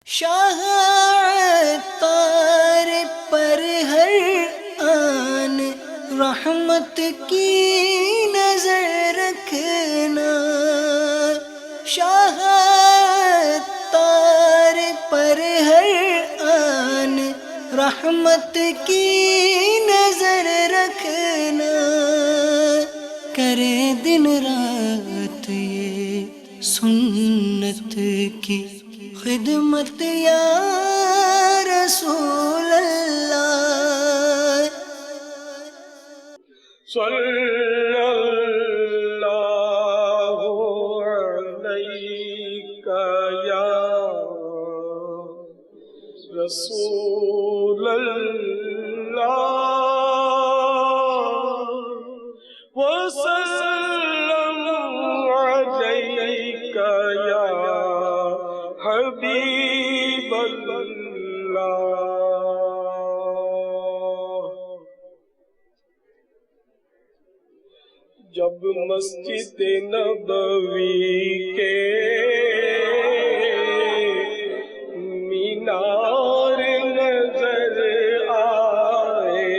شاہ عطار پر ہر آن رحمت کی نظر رکھنا، شاہ عطار پر ہر آن رحمت کی نظر رکھنا، کرے دن رات یہ سنت کی خدمت یا رسول اللہ۔ صلی اللہ علیک یا رسول اللہ، وسلم علیک یا حبیب اللہ۔ جب مسجد نبوی کے مینار نظر آئے،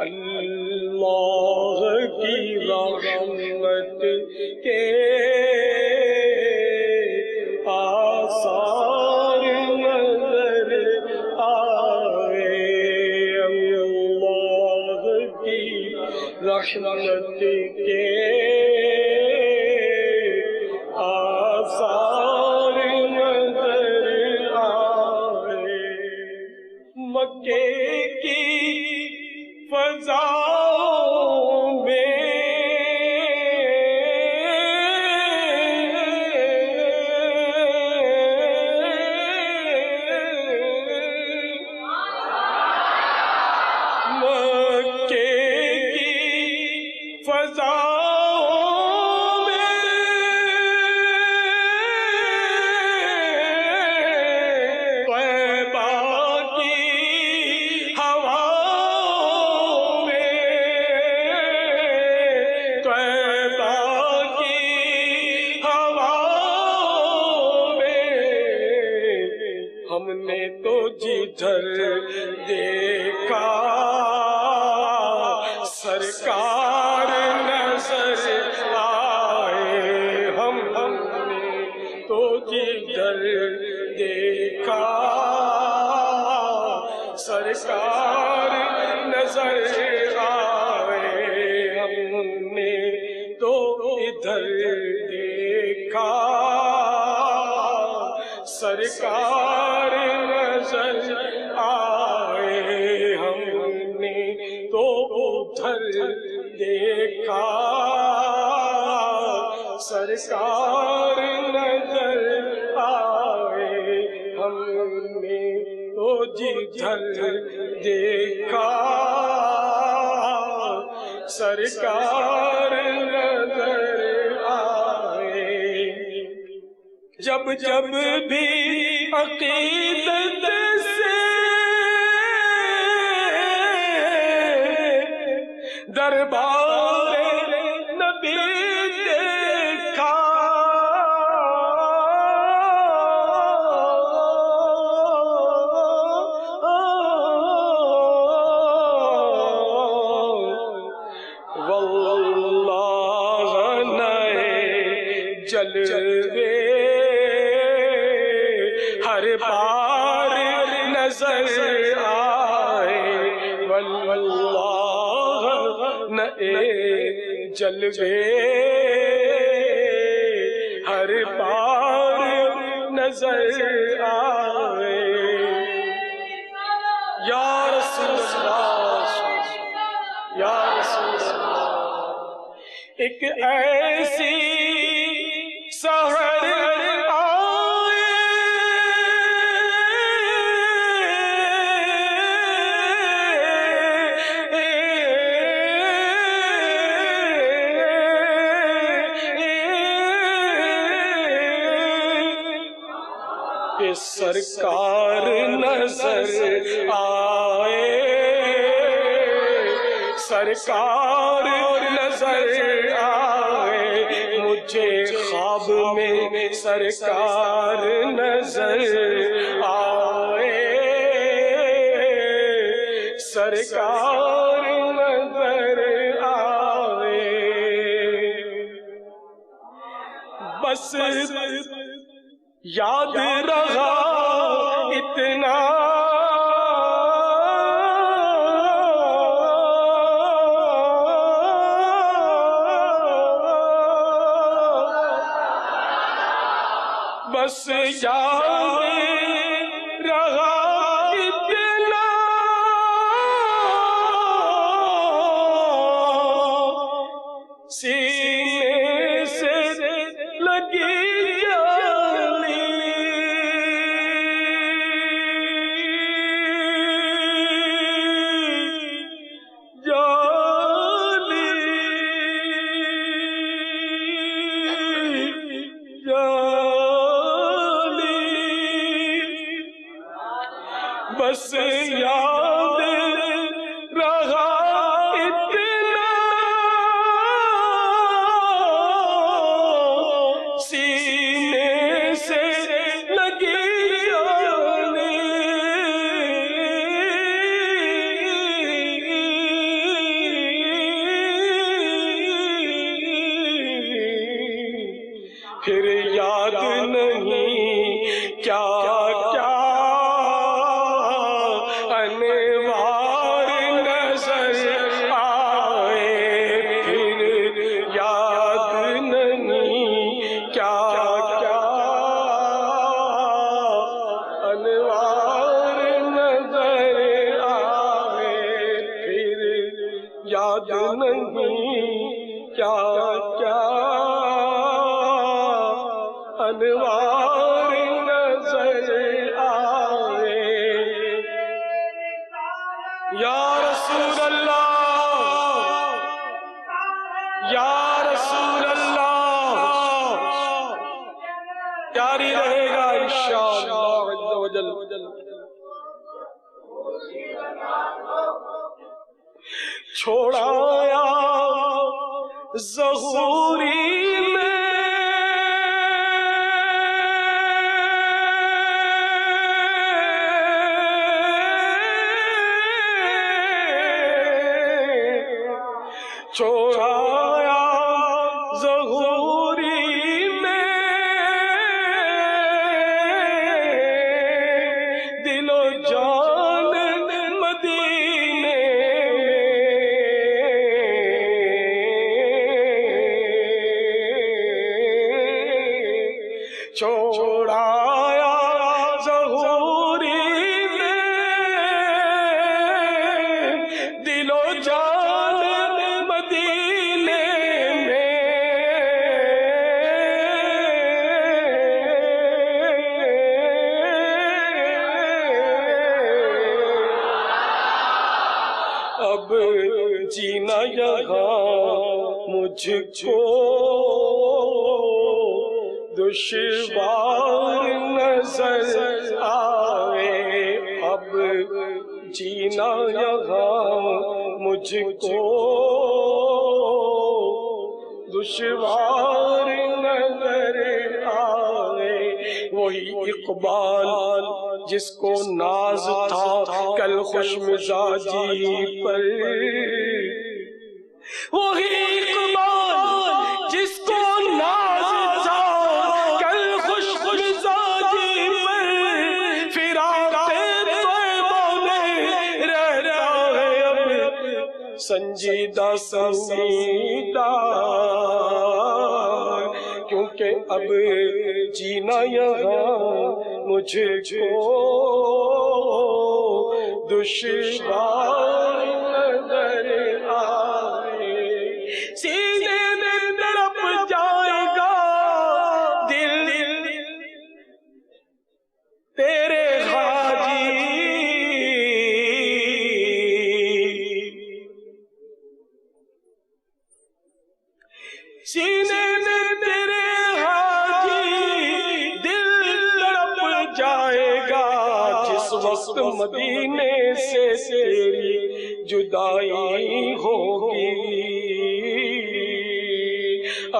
اللہ کی رحمت کے آثار نظر آئے، اللہ کی رحمت کے آثار نظر آئے، مکے کی فضاؤں میں فضاؤں میں طیبہ کی ہواؤں میں، طیبہ کی ہواؤں میں، ہم نے تو جدھر دیکھا سرکار نظر آئے، ہم نے تو جدھر دیکھا سرکار نظر آئے، ہم نے تو ادھر دیکھا سرکار نظر آئے، ہم نے تو ادھر دیکھا سرکار نظر آئے، ہم نے تو جدھر دیکھا سرکار نظر آئے۔ جب جب بھی عقیدت سے دربار نبی دیکھا، واللہ نئے جلوے ہر بار نظر آئے، واللہ نئے جلوے ہر بار نظر آئے۔ یا رسول اللہ، یا رسول اللہ، ایک ایسی سحر سرکار نظر آئے، سرکار نظر آئے، مجھے خواب میں سرکار نظر آئے، سرکار نظر آئے، بس یاد رہا اتنا بس یاد رہا اتنا سینے سے لگی جالی، جالی، جالی، بس یاد رہا اتنا سینے سے لگی جالی، پھر یاد نہیں کیا کیا انوار نظر آئے، پھر یاد نہیں کیا کیا انوار نظر آئے، پھر یاد نہیں کیا کیا انوار نظر آئے۔ یا رسول اللہ، یا رسول اللہ، جاری رہے گا انشاءاللہ عز و جل۔ چھوڑایا ظہوری میں چھوڑایا ظہوری میں دل و جان مدینے چھوڑایا ظہوری میں دل و جان مدینے میں، اب جینا یہاں مجھ کو دشوار نظر آئے، اب جینا یہاں مجھ کو دشوار نظر آئے۔ وہی اقبال جس کو ناز تھا کل خوش مزاجی پر، وہی اقبال جس کو ناز تھا کل خوش مزاجی پر، فراق طیبہ میں رہتا ہے اب سنجیدہ سنجیدہ، کیونکہ اب جینا یہاں مجھ کو دشوار نظر آئے، سینے میں تڑپ جائے گا دل تیرے حاجی، سینے میں تیرے حاجی دل تڑپ جائے گا، جس وقت مدینے سے تیری جدائی ہوگی،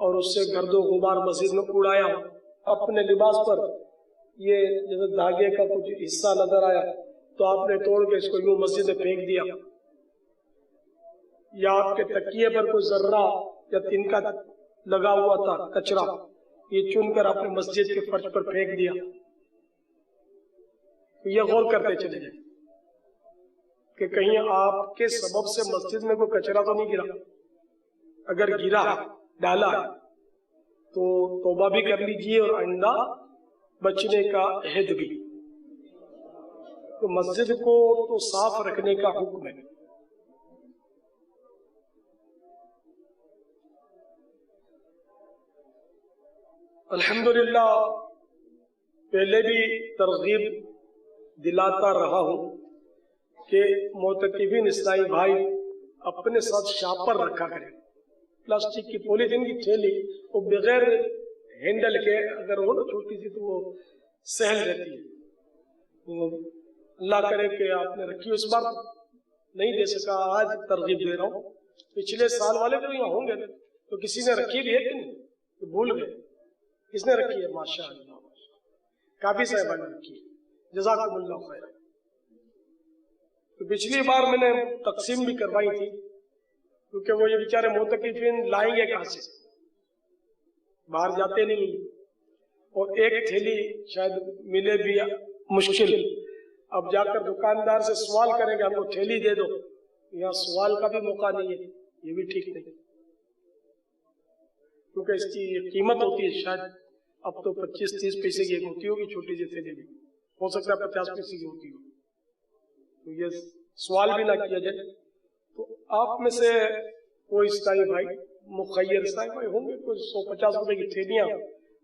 اور اس سے گرد و غبار مسجد میں اڑایا، اپنے لباس پر یہ جیسے دھاگے کا کچھ حصہ نظر آیا تو آپ نے توڑ کے اس کو یوں مسجد میں پھینک دیا، یا آپ کے تکیے پر کوئی ذرہ یا تنکا لگا ہوا تھا کچرا، یہ چن کر آپ نے مسجد کے فرش پر پھینک دیا، یہ غور کرتے چلے جائیں کہ کہیں آپ کے سبب سے مسجد میں کوئی کچرا تو نہیں گرا، اگر گرا ڈالا تو توبہ بھی کر لیجئے اور آئندہ بچنے کا عہد بھی۔ تو مسجد کو تو صاف رکھنے کا حکم ہے۔ الحمدللہ پہلے بھی ترغیب دلاتا رہا ہوں کہ معتکفین اسلامی بھائی اپنے ساتھ شاپر رکھا کریں، پلاسٹک کی پولیتھین کی تھیلی وہ بغیر ہینڈل کے اگر ہو نا چھوٹی سی تو وہ سہل رہتی ہے، تو اللہ کرے کہ آپ نے رکھی، اس بار نہیں دے سکا، آج ترغیب دے رہا ہوں۔ پچھلے سال والے تو یہاں ہوں گے تو کسی نے رکھی بھی ہے کہ نہیں، تو بھول گئے کس نے رکھی ہے؟ ماشاءاللہ کافی صاحبہ نے رکھی ہے، جزاکم اللہ خیر۔ تو پچھلی بار میں نے تقسیم بھی کروائی تھی کیونکہ وہ یہ بیچارے معتکفین لائیں گے کہاں سے، باہر جاتے نہیں، اور ایک تھیلی شاید ملے بھی مشکل، اب جا کر دکاندار سے سوال کریں گے ہم کو تھیلی دے دو، یہاں سوال کا بھی موقع نہیں ہے، یہ بھی ٹھیک نہیں، کیونکہ اس کی قیمت ہوتی ہے، شاید اب تو 25-30 پیسے کی ہوتی ہوگی چھوٹی سی تھیلی بھی، ہو سکتا ہے 50 پیسے کی ہوتی ہو، تو یہ سوال بھی نہ کیا جائے۔ تو آپ میں سے کوئی اسلامی بھائی مخیر اسلامی بھائی ہوں گے، کوئی 150 روپے کی تھیلیاں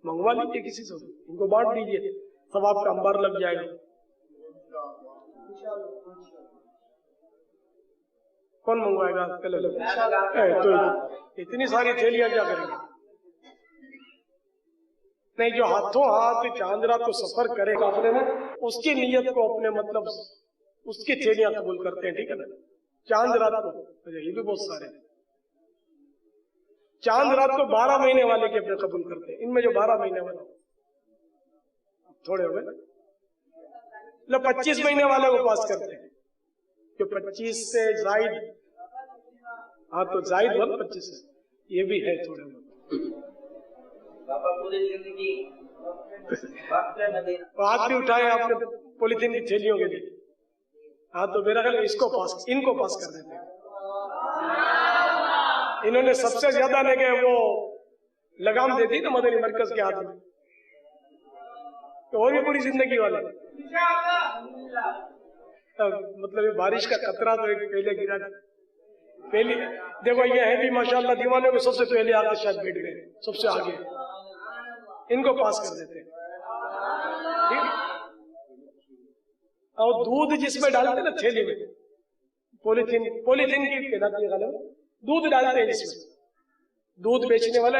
منگوا لیجیے کسی سے، ان کو بانٹ دیجیے، ثواب کا انبار لگ جائے گا۔ کون منگوائے گا؟ تو اتنی ساری تھیلیاں کیا کریں گے؟ نہیں، جو ہاتھوں ہاتھ چاند رات کو سفر کرے قافلے میں، اس کی نیت کو اپنے مطلب اس کی تھیلیاں قبول کرتے ہیں، ٹھیک ہے نا؟ چاند رات کو یہ بھی بہت سارے چاند رات کو 12 مہینے والے کے اپنے قبول کرتے ہیں، ان میں جو 12 مہینے والا تھوڑے ہوئے نا، 25 مہینے والے کو پاس کرتے ہیں، جو 25 سے زائد، ہاں تو زائد ہوا 25 سے، یہ بھی ہے تھوڑے ہوئے۔ ہاتھ بھی اٹھائے آپ نے پولیتھین کی تھیلیوں کے لیے، ہاں تو میرا خیال اس کو پاس، ان کو پاس کر دیتے ہیں، انہوں نے سب سے زیادہ لے کے وہ لگام دے دی نا مدنی مرکز کے ہاتھ میں، تو اور بھی پوری زندگی والے، مطلب بارش کا قطرہ تو ایک پہلے گرا تھا، پہلی دیکھو یہ ہے بھی ماشاءاللہ دیوانے کو سب سے پہلے آ کے شاید بیٹھ گئے، سب سے آگے، ان کو پاس کر دیتے ہیں، اور دودھ جس میں ڈالتے نا تھیلی میں، پولیتھین کی کہلاتی ہے غالب، دودھ ڈالتے ہیں جس میں، دودھ بیچنے والے،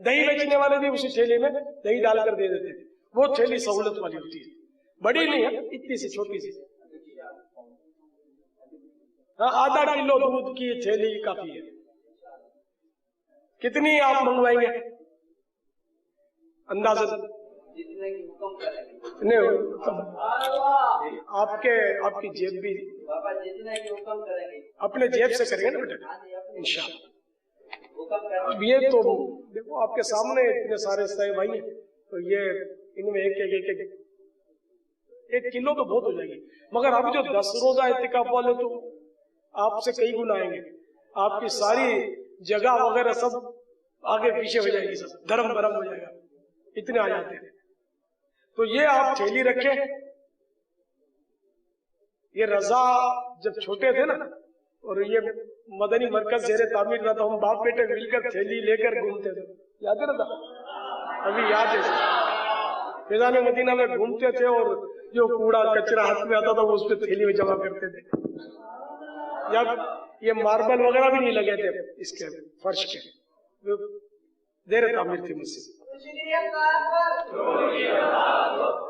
دہی بیچنے والے بھی اسی تھیلی میں دہی ڈال کر دے دیتے ہیں، وہ تھیلی سہولت والی ہوتی ہے، بڑی نہیں ہے، اتنی سی چھوٹی سی، ہاں آدھا کلو دودھ کی تھیلی کافی ہے۔ کتنی آپ منگوائیں گے اندازہ؟ آپ کی جیب بھی اپنے جیب سے کریں گے نا بیٹا انشاءاللہ۔ اب یہ تو دیکھو آپ کے سامنے اتنے سارے صاحب بھائی ہیں، تو یہ ان میں ایک کلو تو بہت ہو جائے گی، مگر اب جو 10 روزہ اعتکاف والے تو آپ سے کئی گنا آئیں گے، آپ کی ساری جگہ وغیرہ سب آگے پیچھے ہو جائے گی، سب دھرم برم ہو جائے گا، اتنے آ جاتے ہیں۔ تو یہ آپ تھیلی رکھیں، یہ رضا جب چھوٹے تھے نا اور یہ مدنی مرکز زیر تعمیر تھا تو ہم باپ بیٹے مل کر تھیلی لے کر گھومتے تھے، یاد ہے نا؟ ابھی یاد ہے، فیضان مدینہ میں گھومتے تھے اور جو کوڑا کچرا ہاتھ میں آتا تھا وہ اس پہ تھیلی میں جمع کرتے تھے، جب یہ ماربل وغیرہ بھی نہیں لگے تھے اس کے فرش کے، زیر تعمیر تھی مسجد۔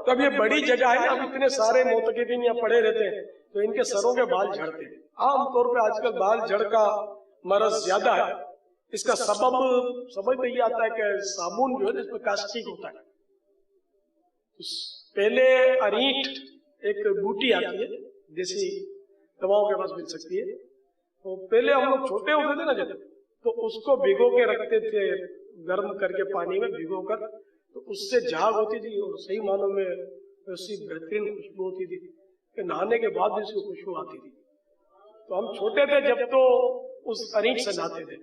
تو اب یہ بڑی جگہ ہے، اب اتنے سارے معتکفین یہاں پڑے رہتے ہیں تو ان کے سروں کے بال جھڑتے ہیں، عام طور پہ آج کل بال جھڑ کا مرض زیادہ ہے، اس کا سبب سمجھ میں یہ آتا ہے کہ صابن جو ہے اس میں کاسٹک ہوتا ہے. پہلے اریٹ ایک بوٹی آتی ہے دیسی دواؤں کے پاس مل سکتی ہے، تو پہلے ہم لوگ چھوٹے ہوتے تھے نا جب، تو اس کو بھگو کے رکھتے تھے گرم کر کے پانی میں بھگو کر، تو اس سے جھاگ ہوتی تھی اور صحیح معنوں میں ایسی بہترین خوشبو ہوتی تھی کہ نہانے کے بعد بھی اس کو خوشبو آتی تھی. تو ہم چھوٹے تھے جب تو اس اریٹ سے نہاتے تھے،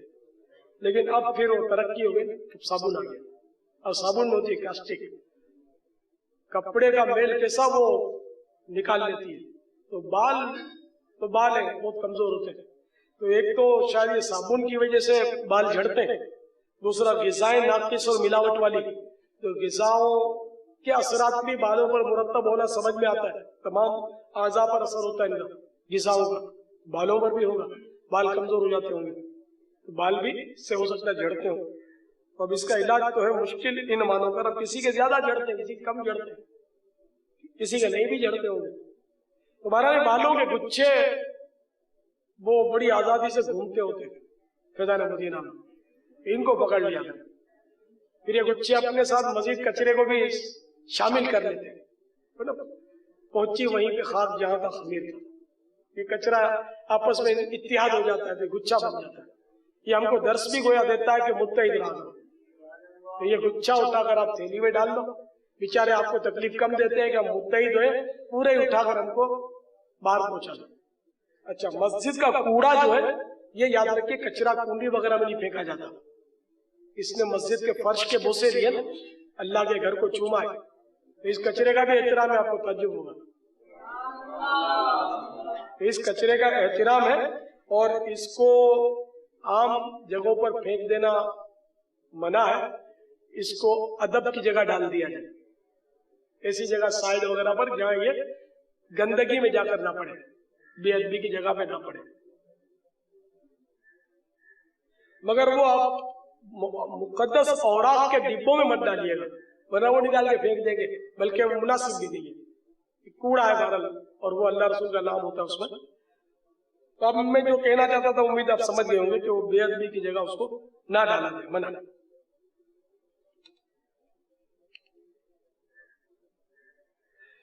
لیکن اب پھر وہ ترقی ہو گئی، اب صابن آ گیا. اب صابن میں ہوتی ہے کاسٹک، کپڑے کا میل کیسا وہ نکال لیتی ہے. تو بال ہیں بہت کمزور ہوتے ہیں، تو ایک تو شاید یہ صابن کی وجہ سے بال جھڑتے ہیں، دوسرا غذائیں ناقص اور ملاوٹ والی، تو غذاؤں کے اثرات بھی بالوں پر مرتب ہونا سمجھ میں آتا ہے. تمام اعضاء پر اثر ہوتا ہے ان کا، غذاؤں کا، بالوں پر بھی ہوگا، بال کمزور ہو جاتے ہوں گے تو بال بھی سے ہو سکتا ہے جھڑتے ہوں. اب اس کا علاج تو ہے مشکل ان معنوں پر، اب کسی کے زیادہ جھڑتے ہیں، کسی کے کم جھڑتے ہیں، کسی کے نہیں بھی جھڑتے ہوں گے. تمہارا بالوں کے گچھے وہ بڑی آزادی سے گھومتے ہوتے ہیں فیضان مدینہ میں، ان کو پکڑ لیا گیا، پھر یہ گچھے اپنے ساتھ مزید کچرے کو بھی شامل کر لیتے ہیں. پہنچی وہیں پہ خاک جہاں کا خمیر تھا، یہ کچرا آپس میں اتحاد ہو جاتا ہے، پھر گچھا بن جاتا ہے. یہ ہم کو درس بھی گویا دیتا ہے کہ متحد رہو. تو یہ گچھا اٹھا کر آپ تھیلی میں ڈال دو، بیچارے آپ کو تکلیف کم دیتے ہیں کہ ہم متحد ہوئے، پورے اٹھا کر ہم کو باہر پہنچا دو. اچھا، مسجد کا کوڑا جو ہے یہ یاد رکھیے کچرا کنڈی وغیرہ میں نہیں پھینکا جاتا. اس نے مسجد کے فرش کے بوسے دیے نا، اللہ کے گھر کو چوما ہے، تو اس کچرے کا بھی احترام ہے، آپ کو تعجب ہوگا. اس کچرے کا احترام ہے اور اس کو عام جگہوں پر پھینک دینا منع ہے. اس کو ادب کی جگہ ڈال دیا جائے، ایسی جگہ سائڈ وغیرہ پر جہاں یہ گندگی میں جا کر نہ پڑے، بے ادبی کی جگہ پہ نہ پڑے. مگر وہ آپ مقدس اوراق کے ڈبوں میں مت ڈالیے گا، ورنہ وہ نکال کے پھینک دیں گے، بلکہ وہ مناسب بھی نہیں ہے. کوڑا ہے بہرحال، اور وہ اللہ رسول کا نام ہوتا ہے اس میں. تو اب میں جو کہنا چاہتا تھا امید آپ سمجھ گئے ہوں گے کہ وہ بے ادبی کی جگہ اس کو نہ ڈالا جائے، منع.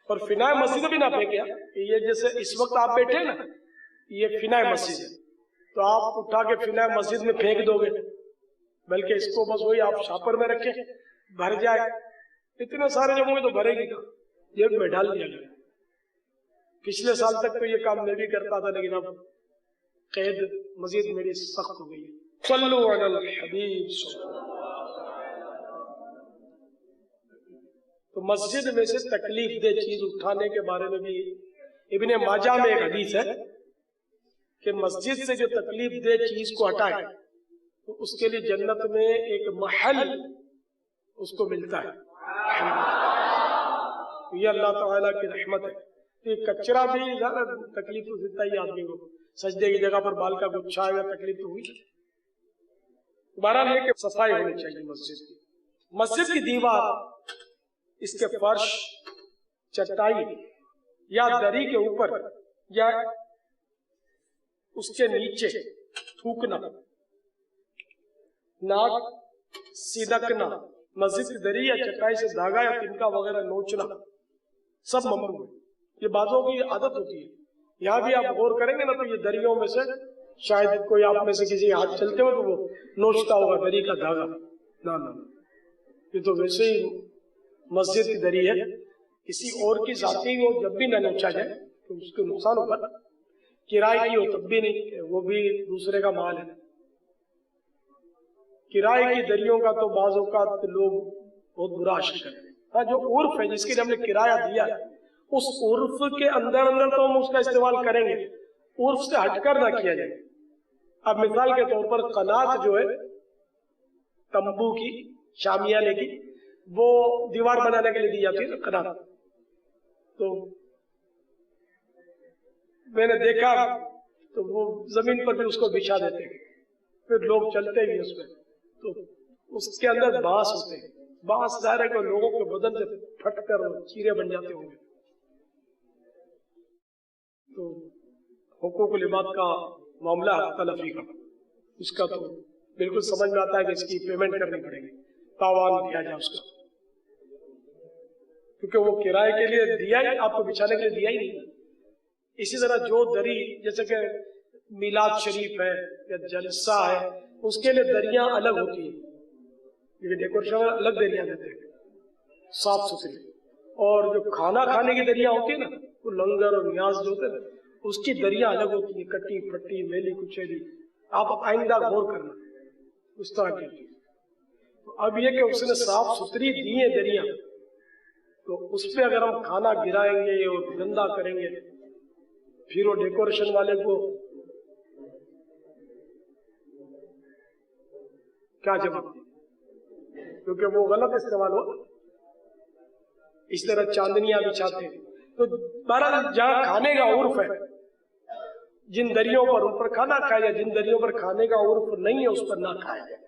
اور فنائے مسجد بھی نہ پھینکے. یہ جیسے اس وقت آپ بیٹھے نا، یہ فنائے مسجد ہے، تو آپ اٹھا کے فنائے مسجد میں پھینک دو گے، بلکہ اس کو بس وہی آپ شاپر میں رکھیں، بھر جائے. اتنے سارے جگہوں میں تو بھرے گی نا، جیب میں ڈال دیا گیا. پچھلے سال تک تو یہ کام میں بھی کرتا تھا، لیکن اب قید مزید میری سخت ہو گئی. صلو علی الحبیب. تو مسجد میں سے تکلیف دہ چیز اٹھانے کے بارے میں بھی ابن ماجہ میں ایک حدیث ہے کہ مسجد سے جو تکلیف دہ چیز کو ہٹائے تو اس کے لیے جنت میں ایک محل اس کو ملتا ہے. یہ اللہ تعالیٰ کی رحمت ہے. یہ کچرا بھی زیادہ تکلیف تو دیتا ہی آدمی کو، سجدے کی جگہ پر بال کا گچھا آئے گا، تکلیف تو ہوئی. بہرحال یہ کہ صفائی ہونی چاہیے مسجد کی. مسجد کی دیوار، اس کے فرش، چٹائی یا دری کے اوپر یا اس کے نیچے تھوکنا، ناک سیدکنا، مسجد کی دری یا چٹائی سے دھاگا یا تنکا وغیرہ نوچنا سب ممنوع ہے. یہ باتوں کی عادت ہوتی ہے. یہاں بھی آپ غور کریں گے نا تو یہ دریوں میں سے شاید کوئی آپ میں سے کسی ہاتھ چلتے ہو تو وہ نوچتا ہوگا دری کا دھاگا. نہ، یہ تو ویسے ہی مسجد کی دری ہے، کسی اور کی ذاتی ہو جب بھی نہ نوچا جائے تو اس کو نقصان ہوگا. کرائے کی ہو تب بھی نہیں، وہ بھی دوسرے کا مال ہے. کرائے کی دریوں کا تو بعض اوقات لوگ بہت برا عشق کرتے ہیں. ہاں، جو عرف ہے جس کے لیے ہم نے کرایہ دیا ہے، اس عرف کے اندر تو ہم اس کا استعمال کریں گے، عرف سے ہٹ کر نہ کیا جائے. اب مثال کے طور پر قنات جو ہے تمبو کی، شامیانے کی، وہ دیوار بنانے کے لیے دی جاتی ہے قنات. تو میں نے دیکھا تو وہ زمین پر بھی اس کو بچھا دیتے ہیں، پھر لوگ چلتے بھی اس میں، تو اس کے اندر بانس ہوتے ہیں. بانس ظاہر ہے کہ لوگوں کے بدن سے پھٹ کر چیرے بن جاتے ہوں گے. تو حقوق العباد کا معاملہ تلفی کا، اس کا تو بالکل سمجھ میں آتا ہے کہ اس کی پیمنٹ کرنی پڑے گی، تاوان دیا جائے اس کو، کیونکہ وہ کرائے کے لیے دیا ہی، آپ کو بچھانے کے لیے دیا ہی نہیں۔ اسی طرح جو دری، جیسے کہ میلاد شریف ہے یا جلسہ ہے، اس کے لیے دریاں الگ ہوتی ہیں، یہ ڈیکوریشن میں الگ دریاں دیتے ہیں صاف ستھری، اور جو کھانا کھانے کی دریاں ہوتی ہیں نا، وہ لنگر اور نیاز جو ہوتے ہیں نا، اس کی دریاں الگ ہوتی ہیں، کٹی پھٹی میلی کچیلی۔ آپ آئندہ غور کرنا اس طرح کی۔ اب یہ کہ اس نے صاف ستھری دی ہیں دریاں، تو اس پہ اگر ہم کھانا گرائیں گے اور گندا کریں گے، پھر وہ ڈیکوریشن والے کو کیا جواب دیں، کیونکہ وہ غلط استعمال ہو۔ اس طرح چاندنیاں بچھاتے ہیں، تو بہرحال جہاں کھانے کا عرف ہے، جن دریوں پر ان پر کھانا کھایا جائے، جن دریوں پر کھانے کا عرف نہیں ہے اس پر نہ کھایا جائے۔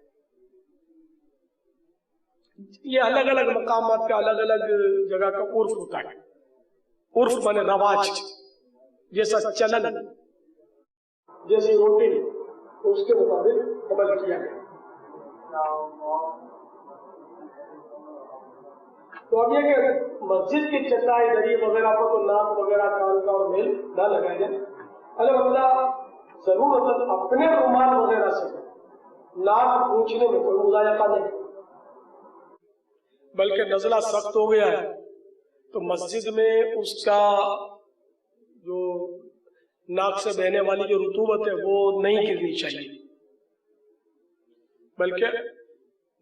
یہ الگ الگ مقامات کا الگ الگ جگہ کا عرف ہوتا ہے، عرف مانے رواج، جیسا چلن، جیسی روٹی، تو اس کے مطابق عمل کیا گیا۔ تو اب یہ کہ مسجد کی چٹائی دری وغیرہ پر تو ناک وغیرہ کان کا اور میل نہ لگایا جائے، البتہ ضرورت اپنے رومال وغیرہ سے ناک پوچھنے میں کوئی مضائقہ نہیں، بلکہ نزلہ سخت ہو گیا ہے تو مسجد میں اس کا جو ناک سے بہنے والی جو رطوبت ہے وہ نہیں گرنی چاہیے، بلکہ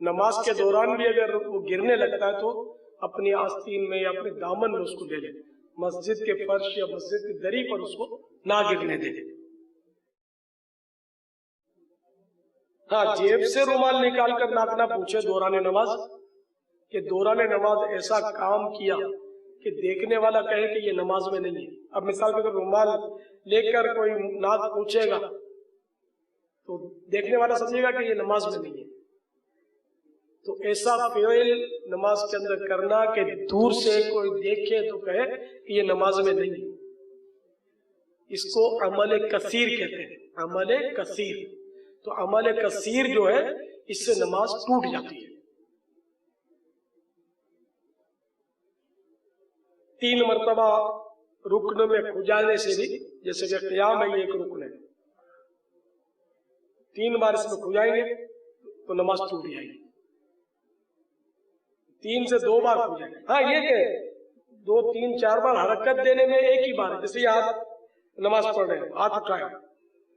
نماز کے دوران بھی اگر وہ گرنے لگتا ہے تو اپنی آستین میں یا اپنے دامن میں اس کو لے لے، مسجد کے فرش یا مسجد کی دری پر اس کو نہ گرنے دے۔ ہاں، جیب سے رومال نکال کر ناک نہ پوچھے دوران نماز، کہ دوران نماز ایسا کام کیا کہ دیکھنے والا کہے کہ یہ نماز میں نہیں ہے۔ اب مثال کے طور پر رومال لے کر کوئی ناک پوچھے گا تو دیکھنے والا سمجھے گا کہ یہ نماز میں نہیں ہے، تو ایسا فعل نماز کے اندر کرنا کہ دور سے کوئی دیکھے تو کہے کہ یہ نماز میں نہیں ہے، اس کو عمل کثیر کہتے ہیں، عمل کثیر۔ تو عمل کثیر جو ہے اس سے نماز ٹوٹ جاتی ہے۔ 3 مرتبہ رکن میں کھجانے سے بھی، جیسے کہ قیام ہے یہ ایک رکن ہے، 3 بار اس میں کھجائیں گے تو نماز ٹوٹ جائے گی، 3 سے 2 بار کھجائیں گے۔ ہاں، یہ کہ 2 3 4 بار حرکت دینے میں ایک ہی بار ہے، جیسے یہ ہاتھ نماز پڑھ رہے ہیں، ہاتھ اٹھایا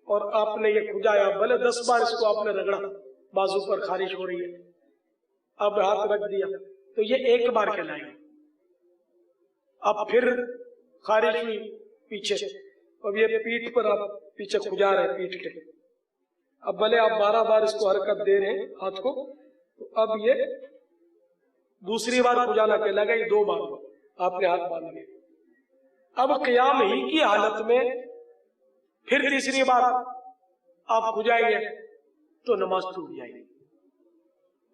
اور آپ نے یہ کھجایا، بھلے 10 بار اس کو آپ نے رگڑا، بازو پر خارش ہو رہی ہے، اب ہاتھ رکھ دیا تو یہ ایک بار کہلائے گا۔ اب پھر خارش ہوئی پیچھے، اب یہ پیٹھ پر آپ پیچھے کھجا رہے ہیں، پیٹھ کے، اب بھلے آپ 12 بار اس کو حرکت دے رہے ہیں ہاتھ کو، تو اب یہ دوسری بار کھجانا کہلائے گا، یہ 2 بار آپ نے ہاتھ باندھ لیا۔ اب قیام ہی کی حالت میں پھر تیسری بار آپ کھجائیں گے تو نماز ٹوٹ جائے گی۔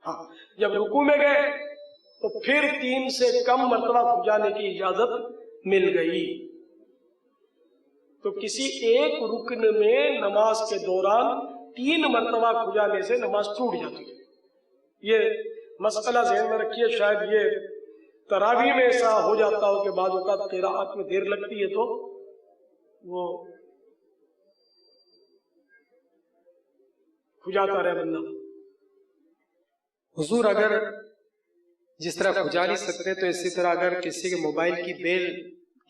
ہاں، جب رکوع میں گئے تو پھر 3 سے کم مرتبہ کھجانے کی اجازت مل گئی۔ تو کسی ایک رکن میں نماز کے دوران 3 مرتبہ کھجانے سے نماز ٹوٹ جاتی ہے۔ یہ مسئلہ ذہن میں رکھیے، شاید یہ تراویح میں ایسا ہو جاتا ہو کہ بعض اوقات قراءت میں دیر لگتی ہے تو وہ کھجاتا رہے بندہ۔ حضور، اگر جس طرح کھجا نہیں سکتے تو اسی طرح اگر کسی کے موبائل کی بیل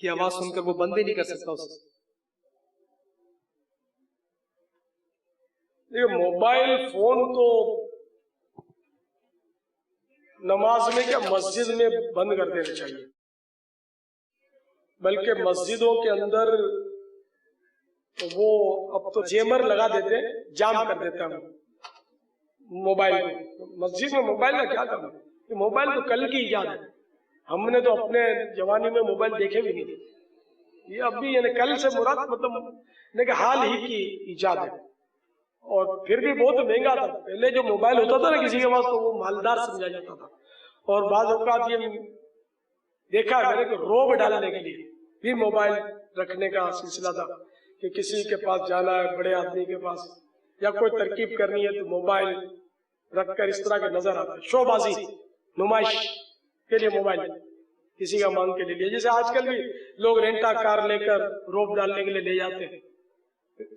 کی آواز سن کر وہ بند بھی نہیں کر سکتا اسے؟ دیکھیں، موبائل فون تو نماز میں کیا مسجد میں بند کر دینا چاہیے، بلکہ مسجدوں کے اندر وہ اب تو جیمر لگا دیتے ہیں، جام کر دیتا ہے موبائل کو۔ مسجد میں موبائل کا کیا کرنا، یہ موبائل تو کل کی ایجاد ہے، ہم نے تو اپنے جوانی میں موبائل دیکھے بھی نہیں تھے، یہ اب بھی یعنی کل سے مراد مطلب حال ہی کی ایجاد ہے، اور پھر بھی بہت مہنگا تھا۔ پہلے جو موبائل ہوتا تھا نا کسی کے پاس تو وہ مالدار سمجھا جاتا تھا، اور بعض اوقات یہ دیکھا ہے میں نے کہ روب ڈالنے کے لیے بھی موبائل رکھنے کا سلسلہ تھا، کہ کسی کے پاس جانا ہے، بڑے آدمی کے پاس یا کوئی ترکیب کرنی ہے تو موبائل رکھ کر اس طرح کے نظر آتے ہیں، شوبازی نمائش کے لیے موبائل کسی کا مانگ کے لیے لیا، جیسے آج کل بھی لوگ رینٹا کار لے کر روپ ڈالنے کے لیے لے جاتے ہیں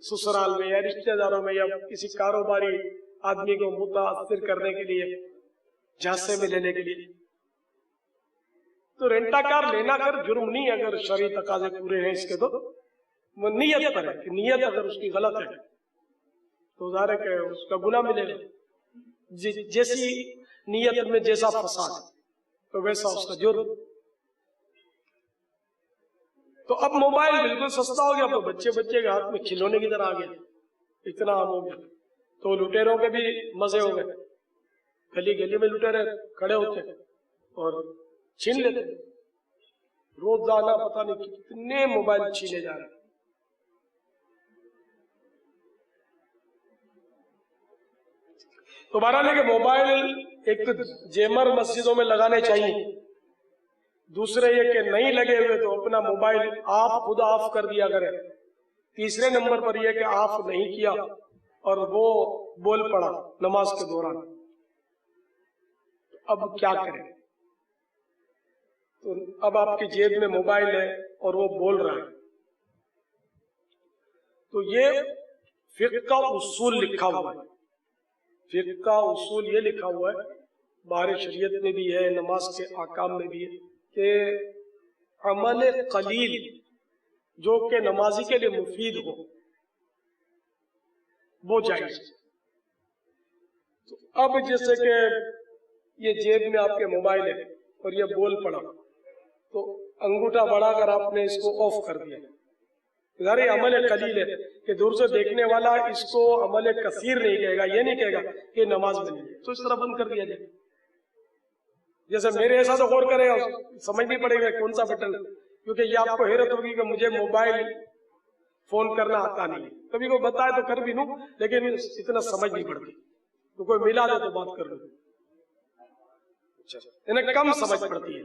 سسرال میں یا رشتہ داروں میں یا کسی کاروباری آدمی کو متاثر کرنے کے لیے، جھانسے میں لینے کے لیے. تو رینٹا کار لینا کر جرم نہیں، اگر شرعی تقاضے پورے ہیں اس کے تو وہ نیت پر ہے کہ نیت اگر اس کی غلط ہے تو ظاہر ہے کہ اس کا گناہ ملے گا. جیسی نیت میں جیسا فساد تو ویسا اس کا جرم. تو اب موبائل بالکل سستا ہو گیا، تو بچے کے ہاتھ میں کھلونے کی طرح آ گیا، اتنا عام ہو گیا. تو لٹیروں کے بھی مزے ہو گئے، گلی گلی میں لٹیرے کھڑے ہوتے ہیں اور چھین لیتے ہیں. روزانہ پتہ نہیں کتنے موبائل چھینے جا رہے ہیں. تو بہرحال ہے کہ موبائل ایک تو جیمر مسجدوں میں لگانے چاہیے، دوسرے یہ کہ نہیں لگے ہوئے تو اپنا موبائل آپ خود آف کر دیا کریں. تیسرے نمبر پر یہ کہ آف نہیں کیا اور وہ بول پڑا نماز کے دوران، اب کیا کریں؟ تو اب آپ کی جیب میں موبائل ہے اور وہ بول رہا ہے، تو یہ فقہ کا اصول لکھا ہوا ہے. فقہ کا اصول یہ لکھا ہوا ہے، بارے شریعت میں بھی ہے، نماز کے احکام میں بھی ہے، کہ عمل قلیل جو کہ نمازی کے لیے مفید ہو وہ جائز. تو اب جیسے کہ یہ جیب میں آپ کے موبائل ہے اور یہ بول پڑا تو انگوٹھا بڑھا کر آپ نے اس کو آف کر دیا، ظاہر یہ عمل قلیل ہے کہ دور سے دیکھنے والا اس کو عمل کثیر نہیں کہے گا، یہ نہیں کہے گا کہ نماز میں نہیں ہے، تو اس طرح بند کر دیا جائے. جیسے میرے ایسا تو غور کرے گا، سمجھنی پڑے گا کون سا بٹن، کیونکہ یہ آپ کو حیرت ہوگی کہ مجھے موبائل فون کرنا آتا نہیں ہے. کبھی کوئی بتائے تو کر بھی لوں، لیکن اتنا سمجھ نہیں پڑتی، تو کوئی ملا دے تو بات کر لوں. انہیں کم سمجھ پڑتی ہے،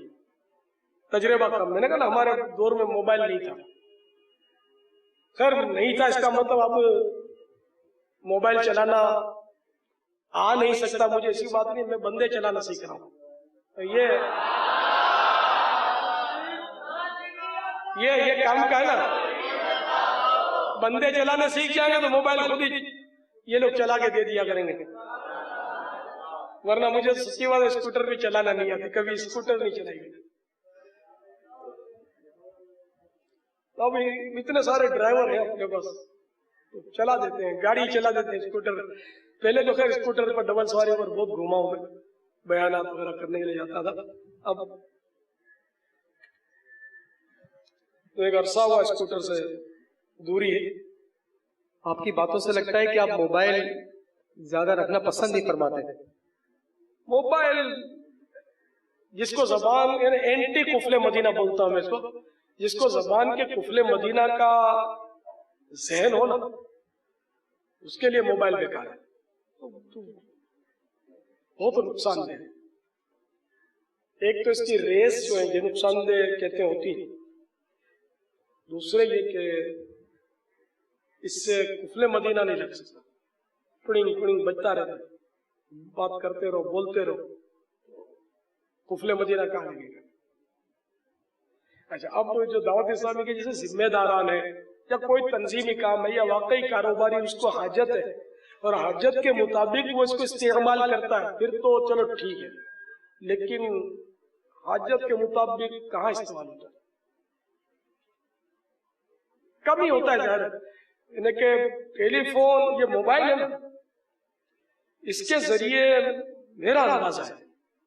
تجربہ کم. میں نے کہا نا ہمارے دور میں موبائل نہیں تھا. خیر نہیں تھا اس کا مطلب اب موبائل چلانا آ نہیں سکتا مجھے، ایسی بات نہیں، میں بندے چلانا سیکھ رہا ہوں. یہ کام کا ہے نا، بندے چلانا سیکھ جائیں گے تو موبائل خود ہی یہ لوگ چلا کے دے دیا کریں گے. ورنہ مجھے سچی بات اسکوٹر بھی چلانا نہیں آتی، کبھی اسکوٹر نہیں چلائی گئی. اب اتنے سارے ڈرائیور ہیں اپنے پاس، چلا دیتے ہیں، گاڑی چلا دیتے ہیں، اسکوٹر. پہلے تو خیر اسکوٹر پر ڈبل سواری پر بہت گھوما ہوں میں، بیانات وغیرہ کرنے کے لیے جاتا تھا. اب تو ایک عرصہ ہوا اسکوٹر سے دوری ہے. آپ کی باتوں سے لگتا ہے کہ آپ موبائل زیادہ رکھنا پسند نہیں فرماتے. موبائل جس کو زبان یعنی اینٹی قفل مدینہ بولتا ہوں میں اس کو، جس کو زبان کے قفل مدینہ کا ذہن ہو نا اس کے لیے موبائل بیکار ہے، بہت نقصان دہ. ایک تو اس کی ریس جو ہے یہ نقصان دہ کہتے ہوتی ہے، دوسرے یہ کہ اس سے قفل مدینہ نہیں لگ سکتا، پڑنگ پڑنگ بجتا رہتا ہے، بات کرتے رہو بولتے رہو، قفل مدینہ کہاں لگے گا. اچھا اب جو دعوت اسلامی کے جیسے ذمہ داران ہیں یا کوئی تنظیمی کام ہے یا واقعی کاروباری اس کو حاجت ہے اور حاجت کے مطابق وہ اس کو استعمال کرتا ہے پھر تو چلو ٹھیک ہے، لیکن حاجت کے مطابق کہاں استعمال ہوتا ہے؟ کم ہی ہوتا ہے. ظاہر ہے کہ ٹیلی فون یہ موبائل ہے نا، اس کے ذریعے میرا اندازہ ہے،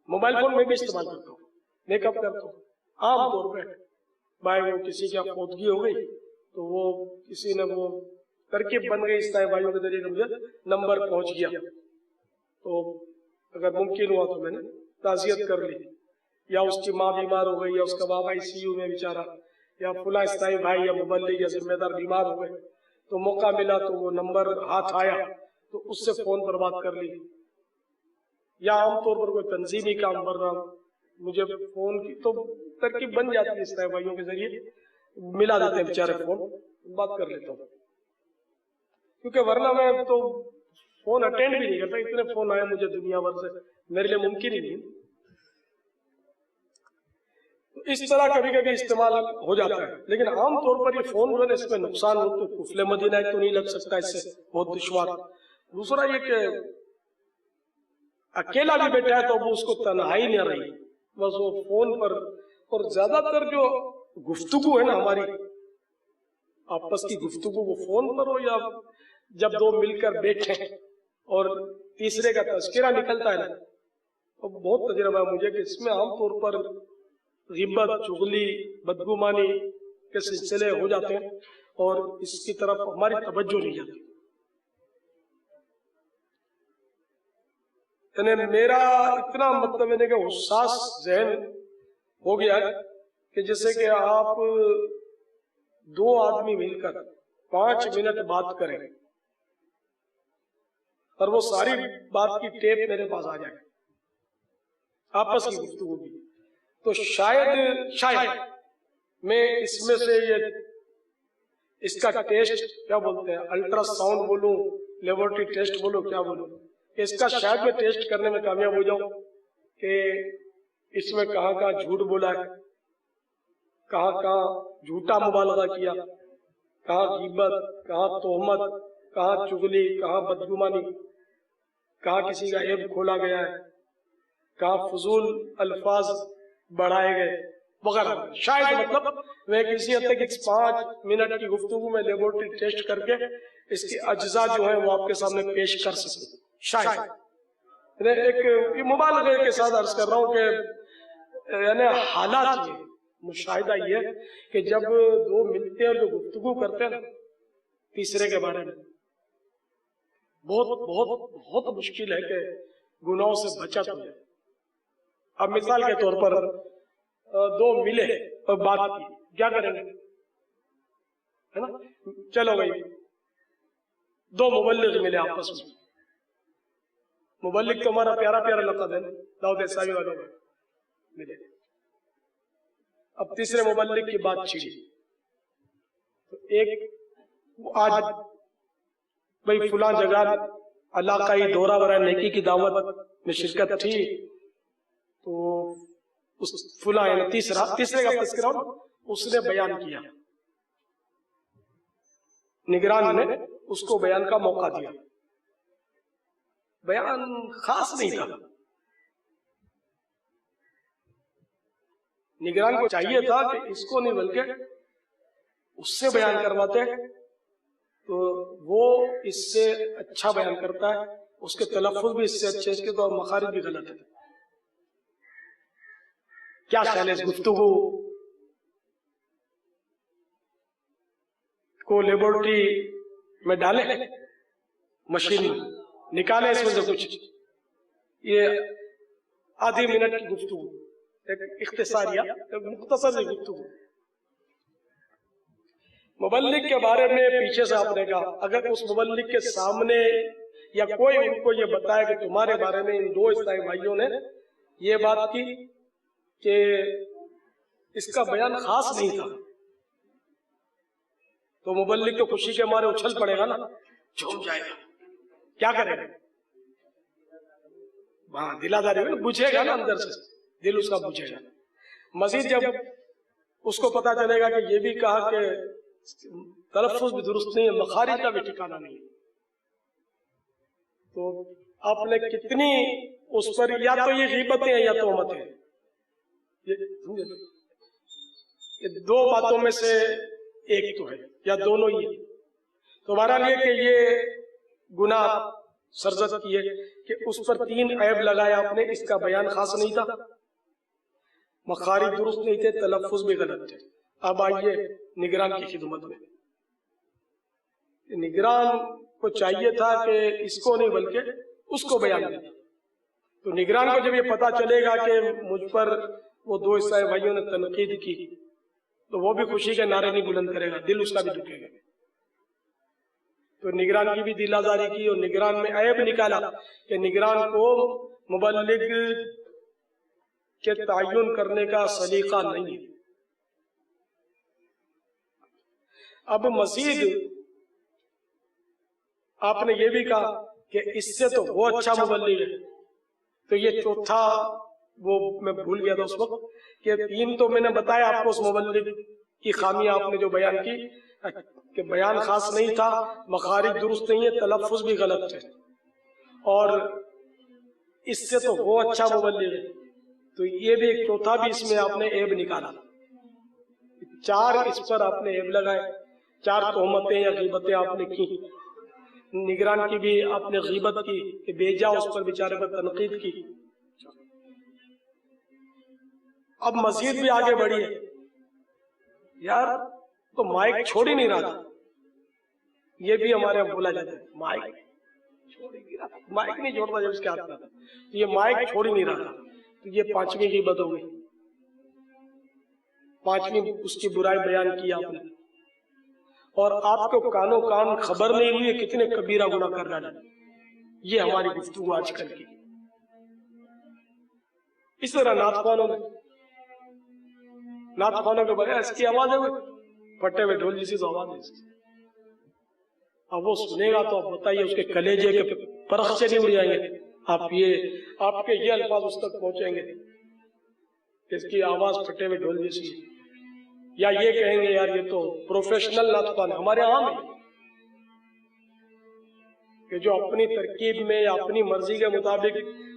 موبائل فون میں بھی استعمال کرتا ہوں، میک اپ کرتا ہوں عام طور پہ. بھائی وہ کسی کی فوتگی ہو گئی تو وہ کسی نے وہ ترکیب بن گئی اس طرح بھائیوں کے ذریعے مجھے نمبر پہنچ گیا، تو اگر ممکن ہوا تو میں نے تعزیت کر لی، یا اس کی ماں بیمار ہو گئی یا اس کا بابا ICU میں بیچارہ، یا فلاں اسلامی بھائی یا مبلغ یا ذمہ دار بیمار ہو گئے تو موقع ملا تو وہ نمبر ہاتھ آیا تو اس سے فون پر بات کر لی. یا عام طور پر کوئی تنظیمی کام کر رہا ہوں مجھے فون کی تو ترکیب بن جاتی ہے اس طرح بھائیوں کے ذریعے ملا دیتے ہیں بیچارے فون، بات کر لیتا ہوں. کیونکہ ورنہ میں تو فون اٹینڈ بھی نہیں کرتا، اتنے فون آئے مجھے دنیا بھر سے، میرے لیے ممکن ہی نہیں۔ اس طرح کبھی کبھی استعمال ہو جاتا ہے، لیکن عام طور پر یہ فون جو ہے اس میں نقصان ہو تو قفل مدینہ تو نہیں لگ سکتا، اس سے بہت دشوار۔ دوسرا یہ کہ اکیلا بھی بیٹھا ہے تو وہ اس کو تنہائی نہیں رہی، بس وہ فون پر، اور زیادہ تر جو گفتگو ہے نا ہماری آپس کی گفتگو، وہ فون پر ہو یا جب دو مل کر بیٹھے اور تیسرے کا تذکرہ نکلتا ہے نا، تو بہت تجربہ ہے مجھے کہ اس میں عام طور پر غیبت، چغلی، بدگمانی کے سلسلے ہو جاتے ہیں اور اس کی طرف ہماری توجہ نہیں جاتی۔ یعنی میرا اتنا مطلب ہے کہ حساس ذہن ہو گیا کہ جیسے کہ آپ دو آدمی مل کر 5 منٹ بات کریں اور وہ ساری بات کی ٹیپ میرے پاس آ جائے آپس کی گفتگو کی، تو شاید میں اس میں سے یہ اس کا ٹیسٹ کیا بولتے ہیں، الٹرا ساؤنڈ بولوں، لیبورٹری ٹیسٹ بولوں، کیا بولوں، اس کا شاید میں ٹیسٹ کرنے میں کامیاب ہو جاؤں کہ اس میں کہاں کہاں جھوٹ بولا ہے، کہاں کہاں جھوٹا مبالغہ کیا، کہاں غیبت، کہاں تہمت، کہاں چغلی، کہاں بدگمانی، کہاں کسی کا عیب کھولا گیا ہے، کہاں فضول الفاظ بڑھائے گئے وغیرہ۔ شاید مطلب میں کسی حد تک 5 منٹ کی گفتگو میں لیبورٹری ٹیسٹ کر کے اس کے اجزاء جو ہیں وہ آپ کے سامنے پیش کر سکوں، شاید۔ ایک مبالغے کے ساتھ عرض کر رہا ہوں کہ یعنی حالات یہ مشاہدہ یہ کہ جب دو ملتے ہیں اور جو گفتگو کرتے ہیں نا تیسرے کے بارے میں، بہت بہت بہت مشکل ہے کہ گناہوں سے بچت ہو جائے۔ اب مثال کے طور پر دو ملے اور بات کی، کیا کریں گے، ہے نا، چلو بھائی دو مبلغ ملے آپس میں، مبلغ تو ہمارا پیارا پیارا لقب ہے، داؤد اسلامی والوں میں ملے، اب تیسرے مبلغ کی بات چھڑی، تو ایک آج بھائی فلاں جگہ علاقائی دورہ برائے نیکی کی دعوت میں شرکت تھی، تو اس فلاں یعنی تیسرے کا تذکرہ اس نے بیان کیا، نگران نے اس کو بیان کا موقع دیا، بیان خاص نہیں تھا، نگران کو چاہیے تھا کہ اس کو نہیں بلکہ اس سے بیان کرواتے، تو وہ اس سے اچھا بیان کرتا ہے، اس کے تلفظ بھی اس سے اچھے، اس کے تو مخارج بھی غلط ہے۔ کیا خیال ہے اس گفتگو کو لیبورٹری میں ڈالیں، مشین میں نکالیں اس میں سے کچھ؟ یہ آدھی منٹ کی گفتگو، ایک اختصاریہ، ایک مختصر سی گفتگو مبلغ کے بارے میں پیچھے سے آپ نے کہا، اگر اس مبلغ کے سامنے یا کوئی ان کو یہ بتائے کہ تمہارے بارے میں ان دو اسلامی بھائیوں نے یہ بات کی کہ اس کا بیان خاص نہیں تھا، تو مبلغ تو خوشی کے مارے اچھل پڑے گا نا، جھوم جائے گا، کیا کرے گا، وہاں دلاداری بجھے گا نا، اندر سے دل اس کا بجھے گا۔ مزید جب اس کو پتا چلے گا کہ یہ بھی کہا کہ تلفظ بھی درست نہیں ہے، مخارج کا بھی ٹھکانہ نہیں ہے، تو آپ نے کتنی اس پر، یا تو یہ غیبتیں ہیں یا تہمتیں ہیں، یہ دو باتوں میں سے ایک تو ہے یا دونوں ہی ہے۔ تو بہرحال یہ کہ یہ گناہ سرزد کیے کہ اس پر 3 عیب لگائے آپ نے، اس کا بیان خاص نہیں تھا، مخارج درست نہیں تھے، تلفظ بھی غلط تھے۔ اب آئیے نگران کی خدمت میں، نگران کو چاہیے تھا کہ اس کو نہیں بلکہ اس کو بیان دیا، تو نگران کو جب یہ پتا چلے گا کہ مجھ پر وہ دو عیسائی بھائیوں نے تنقید کی، تو وہ بھی خوشی کے نعرے نہیں بلند کرے گا، دل اس کا بھی دکھے گا، تو نگران کی بھی دل آزاری کی، اور نگران میں عیب نکالا کہ نگران کو مبلغ کے تعین کرنے کا سلیقہ نہیں ہے۔ اب مزید آپ نے یہ بھی کہا کہ اس سے تو وہ اچھا مبلغ ہے. تو یہ چوتھا وہ میں بھول گیا تھا اس وقت کہ 3 تو میں نے بتایا آپ کو اس مبلغ کی خامی آپ نے جو بیان کی کہ بیان خاص نہیں تھا، مخارج درست نہیں ہے، تلفظ بھی غلط ہے، اور اس سے تو وہ اچھا مبلغ ہے. تو یہ بھی ایک چوتھا بھی اس میں آپ نے عیب نکالا. 4 اس پر آپ نے عیب لگائے، 4 تہمتیں یا غیبتیں آپ نے کی. نگران کی بھی آپ نے غیبت کی کہ بیجا اس پر بیچارے پر تنقید کی. اب مزید بھی آگے بڑھی ہے یار، تو مائک چھوڑ ہی نہیں رہا تھا. یہ بھی ہمارے یہاں بولا جاتا ہے مائک چھوڑ ہی نہیں رہا تھا، مائک نہیں چھوڑتا جب اس کے ہاتھ میں تھا. تو یہ مائک چھوڑ ہی نہیں رہا تھا. تو یہ 5ویں غیبت ہو گئی، 5ویں اس کی برائی بیان کی آپ نے. اور آپ کو کانوں کان خبر نہیں ہوئی کتنے کبیرہ گناہ کر ڈالے. یہ ہماری گفتگو آج کل کی. اس طرح نعت خوانوں کے بغیر اس کی آواز ہے پھٹے ہوئے ڈھول جیسی تو آواز ہے. اب وہ سنے گا تو آپ بتائیے اس کے کلیجے کے پرخ سے نہیں اڑ جائیں گے. آپ کے یہ الفاظ اس تک پہنچیں گے کہ اس کی آواز پھٹے ہوئے ڈھول جیسی ہے، یا یہ کہیں گے یار یہ تو پروفیشنل نعت خوان ہے. ہمارے عام ہے کہ جو اپنی ترکیب میں یا اپنی مرضی کے مطابق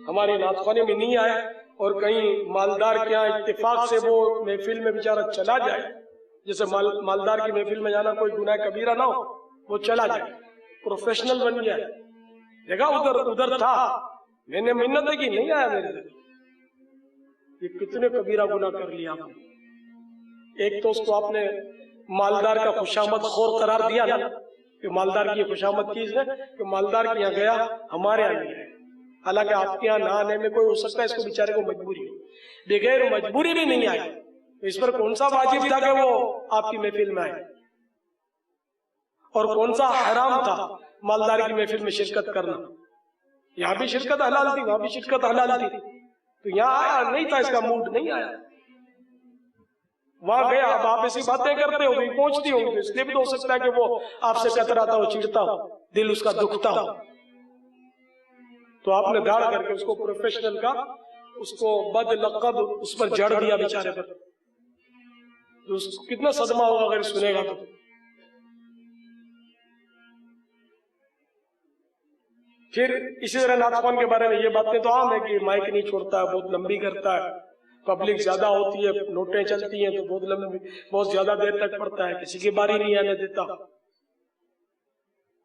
ہماری نعت خوانی میں نہیں آئے اور کہیں مالدار کے یہاں اتفاق سے وہ محفل میں بیچارہ چلا جائے، جیسے مالدار کی محفل میں جانا کوئی گناہ کبیرہ نہ ہو، وہ چلا جائے پروفیشنل بن گیا. دیکھا ادھر تھا، میں نے محنت کی نہیں آیا میرے دل. یہ کتنے کبیرہ گناہ کر لیا آپ نے. ایک تو اس کو آپ نے مالدار کا خوشامد خور قرار دیا نا، کہ مالدار کی خوشامد کی اس نے کہ مالدار کے یہاں گیا ہمارے یہاں نہیں ہے. حالانکہ آپ کے یہاں نہ آنے میں کوئی ہو سکتا ہے اس کو بیچارے کو مجبوری ہو، بغیر مجبوری بھی نہیں آئی. اس پر کون سا واجب تھا کہ وہ آپ کی محفل میں آئے، اور کون سا حرام تھا مالدار کی محفل میں شرکت کرنا. یہاں بھی شرکت حلال تھی، وہاں بھی شرکت حلال تھی. تو یہاں آیا نہیں تھا، اس کا موڈ نہیں آیا. وہاں گیا، اب آپ ایسی باتیں کرتے ہو گئی پہنچتی ہوں گی، اس لیے بھی تو ہو سکتا ہے کہ وہ آپ سے کتراتا ہو، چڑھتا ہو، دل اس کا دکھتا ہو. تو آپ نے داڑھ کر کے اس کو پروفیشنل کا، اس کو بد لقب اس پر جڑ دیا بیچارے پر. اس کو کتنا صدمہ ہوگا اگر سنے گا تو. پھر اسی طرح نعت خوان کے بارے میں یہ باتیں تو عام ہے کہ مائک نہیں چھوڑتا ہے، بہت لمبی کرتا ہے، پبلک زیادہ ہوتی ہے، نوٹیں چلتی ہیں تو بہت لمبی، بہت زیادہ دیر تک پڑتا ہے، کسی کی باری نہیں آنے دیتا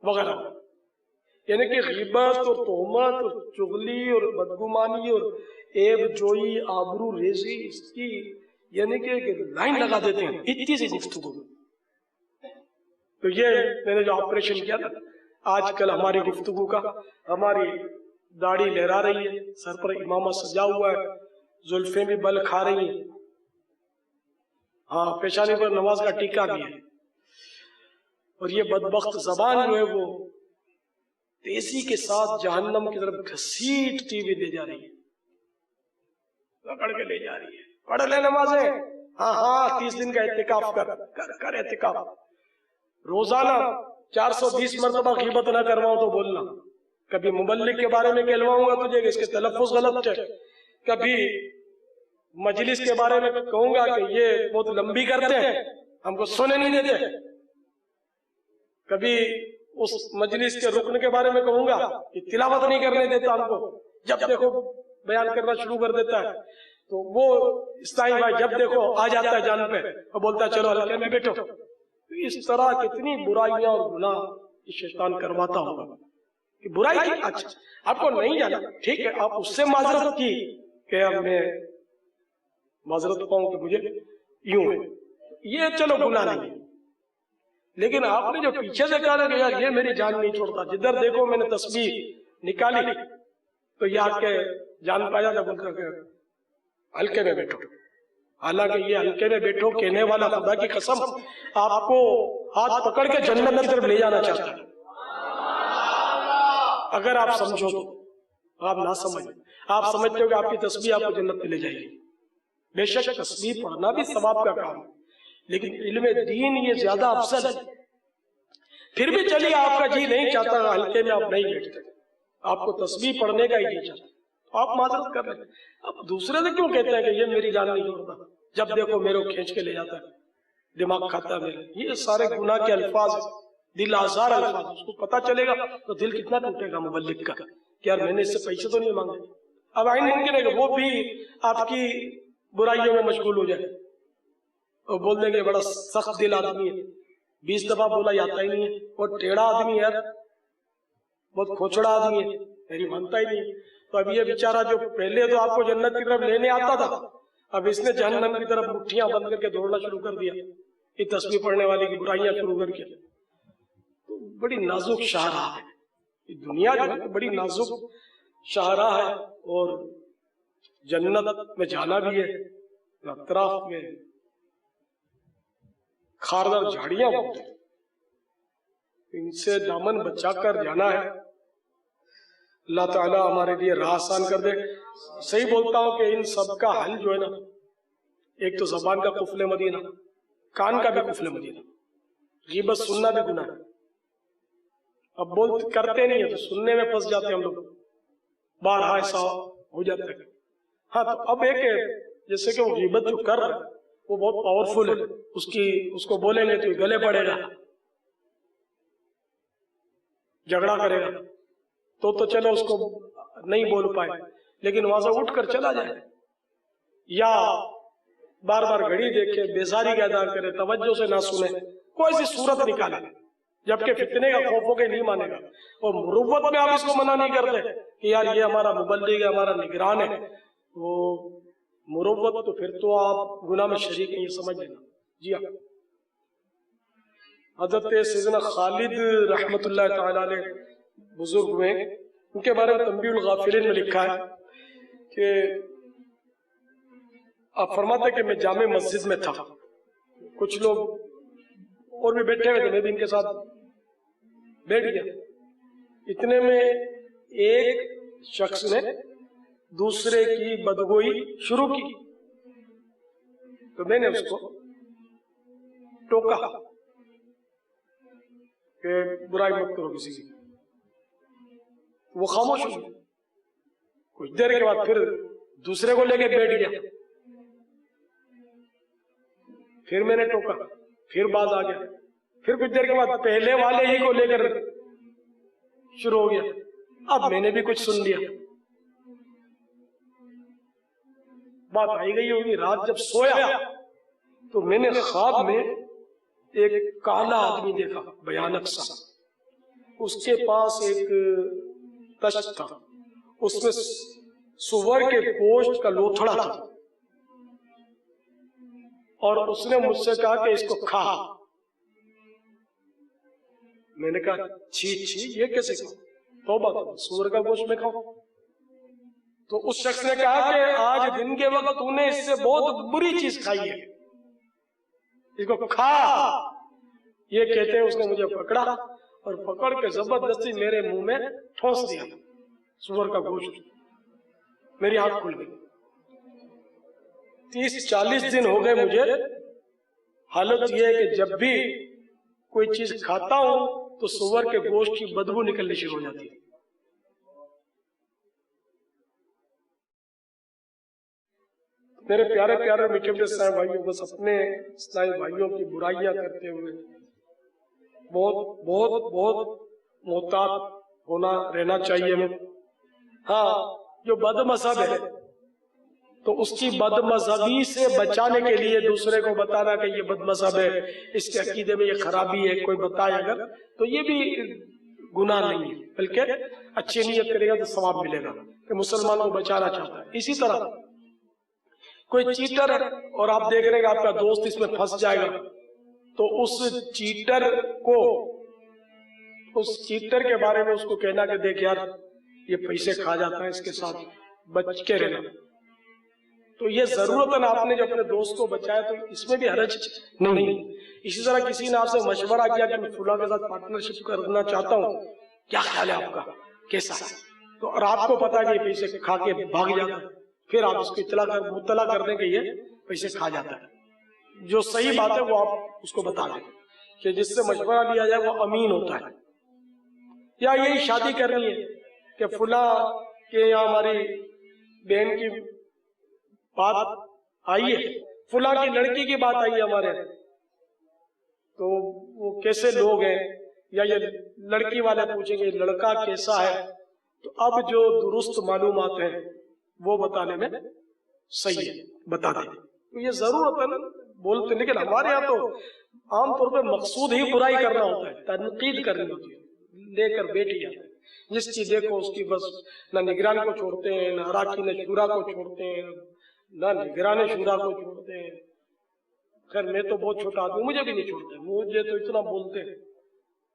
وغیرہ. یعنی کہ غیبت اور تہمت اور چغلی اور بدگمانی اور عیب جوئی، آبرو ریزی، اس کی یعنی کہ لائن لگا دیتے ہیں اتنی سی گفتگو. تو یہ میں نے جو آپریشن کیا تھا آج کل ہماری گفتگو کا، ہماری داڑھی لہرا رہی ہے، سر پر امامہ سجا ہوا ہے، زلفیں بھی بل کھا رہی ہیں، ہاں پیشانی پر نماز کا ٹیکا بھی ہے، اور یہ بدبخت زبان جو ہے وہ تیزی کے ساتھ جہنم کی طرف گھسیٹتی ہوئی لے جا رہی ہے، پکڑ کے لے جا رہی ہے. پڑھ لے نمازیں، ہاں 30 دن کا اعتکاف کر اعتکاف. روزانہ 420 مرتبہ غیبت نہ کرواؤں تو بولنا. کبھی مبلغ کے بارے میں کہلواؤں گا تجھے کہ اس کے تلفظ غلط ہے، کبھی مجلس کے بارے میں کہوں گا کہ یہ بہت لمبی کرتے ہیں، ہم کو سونے نہیں دیتے، کبھی اس مجلس کے رکن کے بارے میں کہوں گا کہ تلاوت نہیں کرنے دیتا ہم کو، جب دیکھو بیان کرنا شروع کر دیتا ہے. تو وہ اسلامی بھائی جب دیکھو آ جاتا ہے جان پہ اور بولتا ہے چلو حلقے میں بیٹھو. اس طرح کتنی برائیاں اور گناہ شیطان کرواتا ہوگا کہ برائی کی. اچھا آپ کو نہیں جانا ٹھیک ہے، آپ اس سے معذرت کی کہ اب میں معذرت پاؤں کہ مجھے یوں ہے، یہ چلو گناہ نہیں. لیکن آپ نے جو پیچھے سے کہا کہ یار یہ میری جان نہیں چھوڑتا، جدھر دیکھو میں نے تسبیح نکالی تو یہ آپ کے جان پایا تھا، بولتا کہ ہلکے میں بیٹھو. حالانکہ یہ ہلکے میں بیٹھو کہنے والا خدا کی قسم آپ کو ہاتھ پکڑ کے جنت کی طرف لے جانا چاہتا ہے. اگر آپ سمجھو تو، آپ نہ سمجھو، آپ سمجھتے ہو کہ آپ کی تسبیح آپ کو جنت میں لے جائے گی. بے شک تسبیح پڑھنا بھی ثواب کا کام ہے، لیکن علم دین یہ زیادہ افضل ہے. پھر بھی چلیے آپ کا جی نہیں چاہتا ہلکے میں آپ نہیں بیٹھتے، آپ کو تسبیح پڑھنے کا ہی نہیں چاہتا تو آپ معذرت کر رہے ہیں. اب دوسرے سے کیوں کہتے ہیں کہ یہ میری جان نہیں چھوڑتا، جب دیکھو میرے کو کھینچ کے لے جاتا ہے، دماغ کھاتا ہے میرا. یہ سارے گناہ کے الفاظ ہیں، دل آزار الفاظ. اس کو پتا چلے گا تو دل کتنا ٹوٹے گا مبلغ کا کہ یار میں نے اس سے پیسے تو نہیں مانگے. اب آئین ممکن ہے کہ وہ بھی آپ کی برائیوں میں مشغول ہو جائے اور بول دیں گے بڑا سخت دل آدمی ہے، 20 دفعہ بولا جاتا ہی نہیں ہے، بہت ٹیڑھا آدمی ہے، بہت کھوچڑا آدمی ہے، میری مانتا ہی نہیں. تو اب یہ بیچارہ جو پہلے تو آپ کو جنت کی طرف لینے آتا تھا، اب اس نے جہنم کی طرف مٹھیاں بند کر کے دوڑنا شروع کر دیا، یہ تسبیح پڑھنے والی کی برائیاں شروع کر کے. تو بڑی نازک شاہراہ ہے یہ دنیا، جو ہے بڑی نازک شاہراہ ہے. اور جنت میں جانا بھی ہے، اطراف میں خاردار جھاڑیاں ہوتی ہیں، ان سے دامن بچا کر جانا ہے. اللہ تعالیٰ ہمارے لیے راہ آسان کر دے. صحیح بولتا ہوں کہ ان سب کا حل جو ہے نا، ایک تو زبان کا قفل مدینہ، کان کا بھی قفل مدینہ. غیبت سننا بھی گناہ ہے، اب کرتے نہیں ہیں تو سننے میں پھنس جاتے ہیں ہم لوگ، بارہا ایسا ہو جاتا ہے. ہاں تو اب ایک ہے جیسے کہ وہ غیبت جو کر رہا ہے وہ بہت پاورفل ہے، اس کو بولیں گے تو یہ گلے پڑے گا، جھگڑا کرے گا، تو چلو اس کو نہیں بول پائے، لیکن وہاں سے اٹھ کر چلا جائے یا بار بار گھڑی دیکھے، بیزاری کا اظہار کرے، توجہ سے نہ سنے، کوئی سی صورت نکالے، جبکہ فتنے کا خوف ہو کے نہیں مانے گا. اور مروت میں آپ اس کو منع نہیں کرتے کہ یار یہ ہمارا مبلغ ہے، ہمارا نگران ہے، وہ مروت تو پھر تو آپ گناہ میں شریک ہیں، یہ سمجھ لینا. جی ہاں، حضرت سیدنا خالد رحمت اللہ تعالیٰ علیہ بزرگ ہوئے، ان کے بارے میں تنبیہ الغافلین میں لکھا ہے کہ آپ فرماتے کہ میں جامع مسجد میں تھا، کچھ لوگ اور بھی بیٹھے ہوئے تھے، میں بھی ان کے ساتھ بیٹھ گیا. اتنے میں ایک شخص نے دوسرے کی بدگوئی شروع کی تو میں نے اس کو ٹوکا کہ برائی مت کرو کسی کی. وہ خاموش ہوئی، کچھ دیر کے بعد پھر دوسرے کو لے کے بیٹھ گیا، پھر میں نے ٹوکا، پھر باز آ گیا، پھر کچھ دیر کے بعد پہلے والے ہی کو لے کر شروع ہو گیا. اب میں نے بھی کچھ سن لیا. بات آئی گئی ہوگی، رات جب سویا تو میں نے خواب میں ایک کالا آدمی دیکھا، بھیانک سا. اس کے پاس ایک تشت تھا، اس میں سور کے گوشت کا لوتھڑا تھا، اور اس نے مجھ سے کہا کہ اس کو کھا. میں نے کہا چھی چھی، یہ کیسے کھاؤں؟ توبہ، سور کا گوشت میں کھاؤں؟ تو اس شخص نے کہا کہ آج دن کے وقت تو نے اس سے بہت بری چیز کھائی ہے، اس کو کھا. یہ کہتے ہیں اس نے مجھے پکڑا اور پکڑ کے زبردستی میرے منہ میں ٹھونس دیا سور کا گوشت. میری آنکھ کھل گئی. 30-40 دن ہو گئے مجھے. حالت یہ ہے کہ جب بھی کوئی چیز کھاتا ہوں تو سور کے گوشت کی بدبو نکلنی شروع ہو جاتی ہے. میرے پیارے پیارے میٹھے میٹھے اسلامی بھائیوں، بس اپنے اسلامی بھائیوں کی برائیاں کرتے ہوئے بہت بہت بہت محتاط ہونا رہنا چاہیے ہمیں. ہاں، جو بد مذہب ہے تو اس کی بد مذہبی سے بچانے کے لیے دوسرے کو بتانا کہ یہ بد مذہب ہے، اس کے عقیدے میں یہ خرابی ہے، کوئی بتائے اگر تو یہ بھی گناہ نہیں ہے، بلکہ اچھی نیت کرے گا تو ثواب ملے گا کہ مسلمان کو بچانا چاہتا ہے. اسی طرح کوئی چیٹر ہے اور آپ دیکھ رہے ہیں کہ آپ کا دوست اس میں پھنس جائے گا تو اس چیٹر کے بارے میں اس کو کہنا کہ دیکھ یار یہ پیسے کھا جاتا ہے، اس کے ساتھ بچ کے رہنا. تو یہ ضرورتاً آپ نے جو اپنے دوست کو بچایا تو اس میں بھی حرج نہیں. اسی طرح کسی نے آپ سے مشورہ کیا کہ میں فلاں کے ساتھ پارٹنرشپ کرنا چاہتا ہوں، کیا خیال ہے آپ کا، کیسا ہے؟ تو اور آپ کو پتا کہ یہ پیسے کھا کے بھاگ جاتا ہے، پھر آپ اس کو مطلع کر دیں کہ یہ پیسے کھا جاتا ہے. جو صحیح بات ہے وہ آپ اس کو بتا دیں کہ جس سے مشورہ لیا جائے وہ امین ہوتا ہے. یا یہی شادی کرنی ہے کہ فلاں کے یہاں ہماری بہن کی بات آئی ہے، فلاں کی لڑکی کی بات آئی ہے ہمارے، تو وہ کیسے لوگ ہیں، یا یہ لڑکی والے پوچھیں گے لڑکا کیسا ہے، تو اب جو درست معلومات ہیں وہ بتانے میں صحیح ہے، بتا دیں۔ تو یہ ضرورت ہے نا بولتے، لیکن ہمارے یہاں تو عام طور پہ مقصود ہی برائی کرنا ہوتا ہے، تنقید کرنی ہوتی ہے، لے کر بیٹھ جاتے ہیں، جس چیز دیکھو اس کی بس نہ نگران کو چھوڑتے ہیں، نہ اراکین شورا کو چھوڑتے ہیں، نہ نگران شورا کو چھوڑتے ہیں۔ خیر میں تو بہت چھوٹا آدمی، مجھے بھی نہیں چھوڑتے، مجھے تو اتنا بولتے ہیں،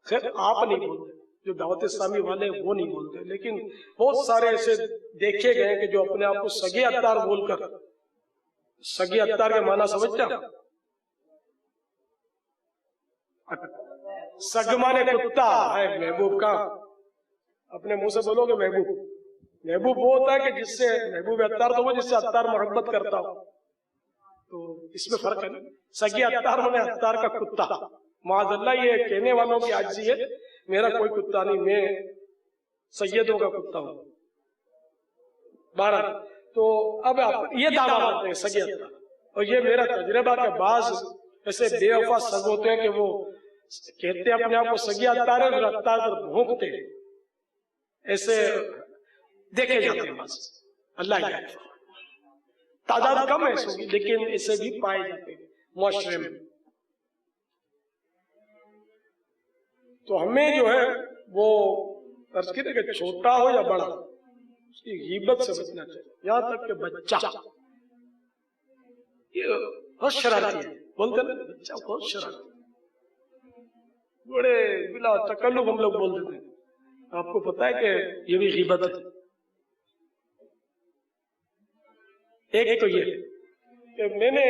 خیر آپ نہیں بولتے، جو دعوت اسلامی والے ہیں وہ نہیں بولتے، لیکن بہت سارے ایسے دیکھے گئے کہ جو اپنے آپ کو سگے اتار بول کر، سگے اتار کے معنی سمجھتے ہیں؟ سگمانے کتا ہے محبوب کا، اپنے منہ سے بولو گے محبوب، محبوب وہ ہوتا ہے کہ جس سے محبوب اتار تو وہ جس سے اتار محبت کرتا ہو، تو اس میں فرق ہے نا، سگی اتار مانے اتار کا کتا، معاذ اللہ یہ کہنے والوں کی عاجزی ہے، میرا کوئی کتا نہیں، میں سیدوں کا کتا ہوں۔ بارہ تو اب آپ یہ دعویٰ کرتے ہیں سگی اتار، اور یہ میرا تجربہ کہ بعض ایسے بے وفا سگ ہوتے ہیں کہ وہ کہتے ہیں اپنے آپ کو سگی اتار ہے، اور اتار پر بھونکتے ہیں، ایسے دیکھے جاتے ہیں بس، اللہ ہی جانے، تعداد کم ہے اس کی، لیکن اسے بھی پائے جاتے ہیں معاشرے میں۔ تو ہمیں جو ہے وہ فرض کیجئے کہ چھوٹا ہو یا بڑا، اس کی غیبت سے بچنا چاہیے، یہاں تک کہ بچہ یہ بہت شرارتی ہے، بولتے ہیں بچہ بہت شرارتی، بڑے بلا تکلف ہم لوگ بول دیتے ہیں، آپ کو پتا ہے کہ یہ بھی غیبت ہے۔ ایک تو یہ کہ میں نے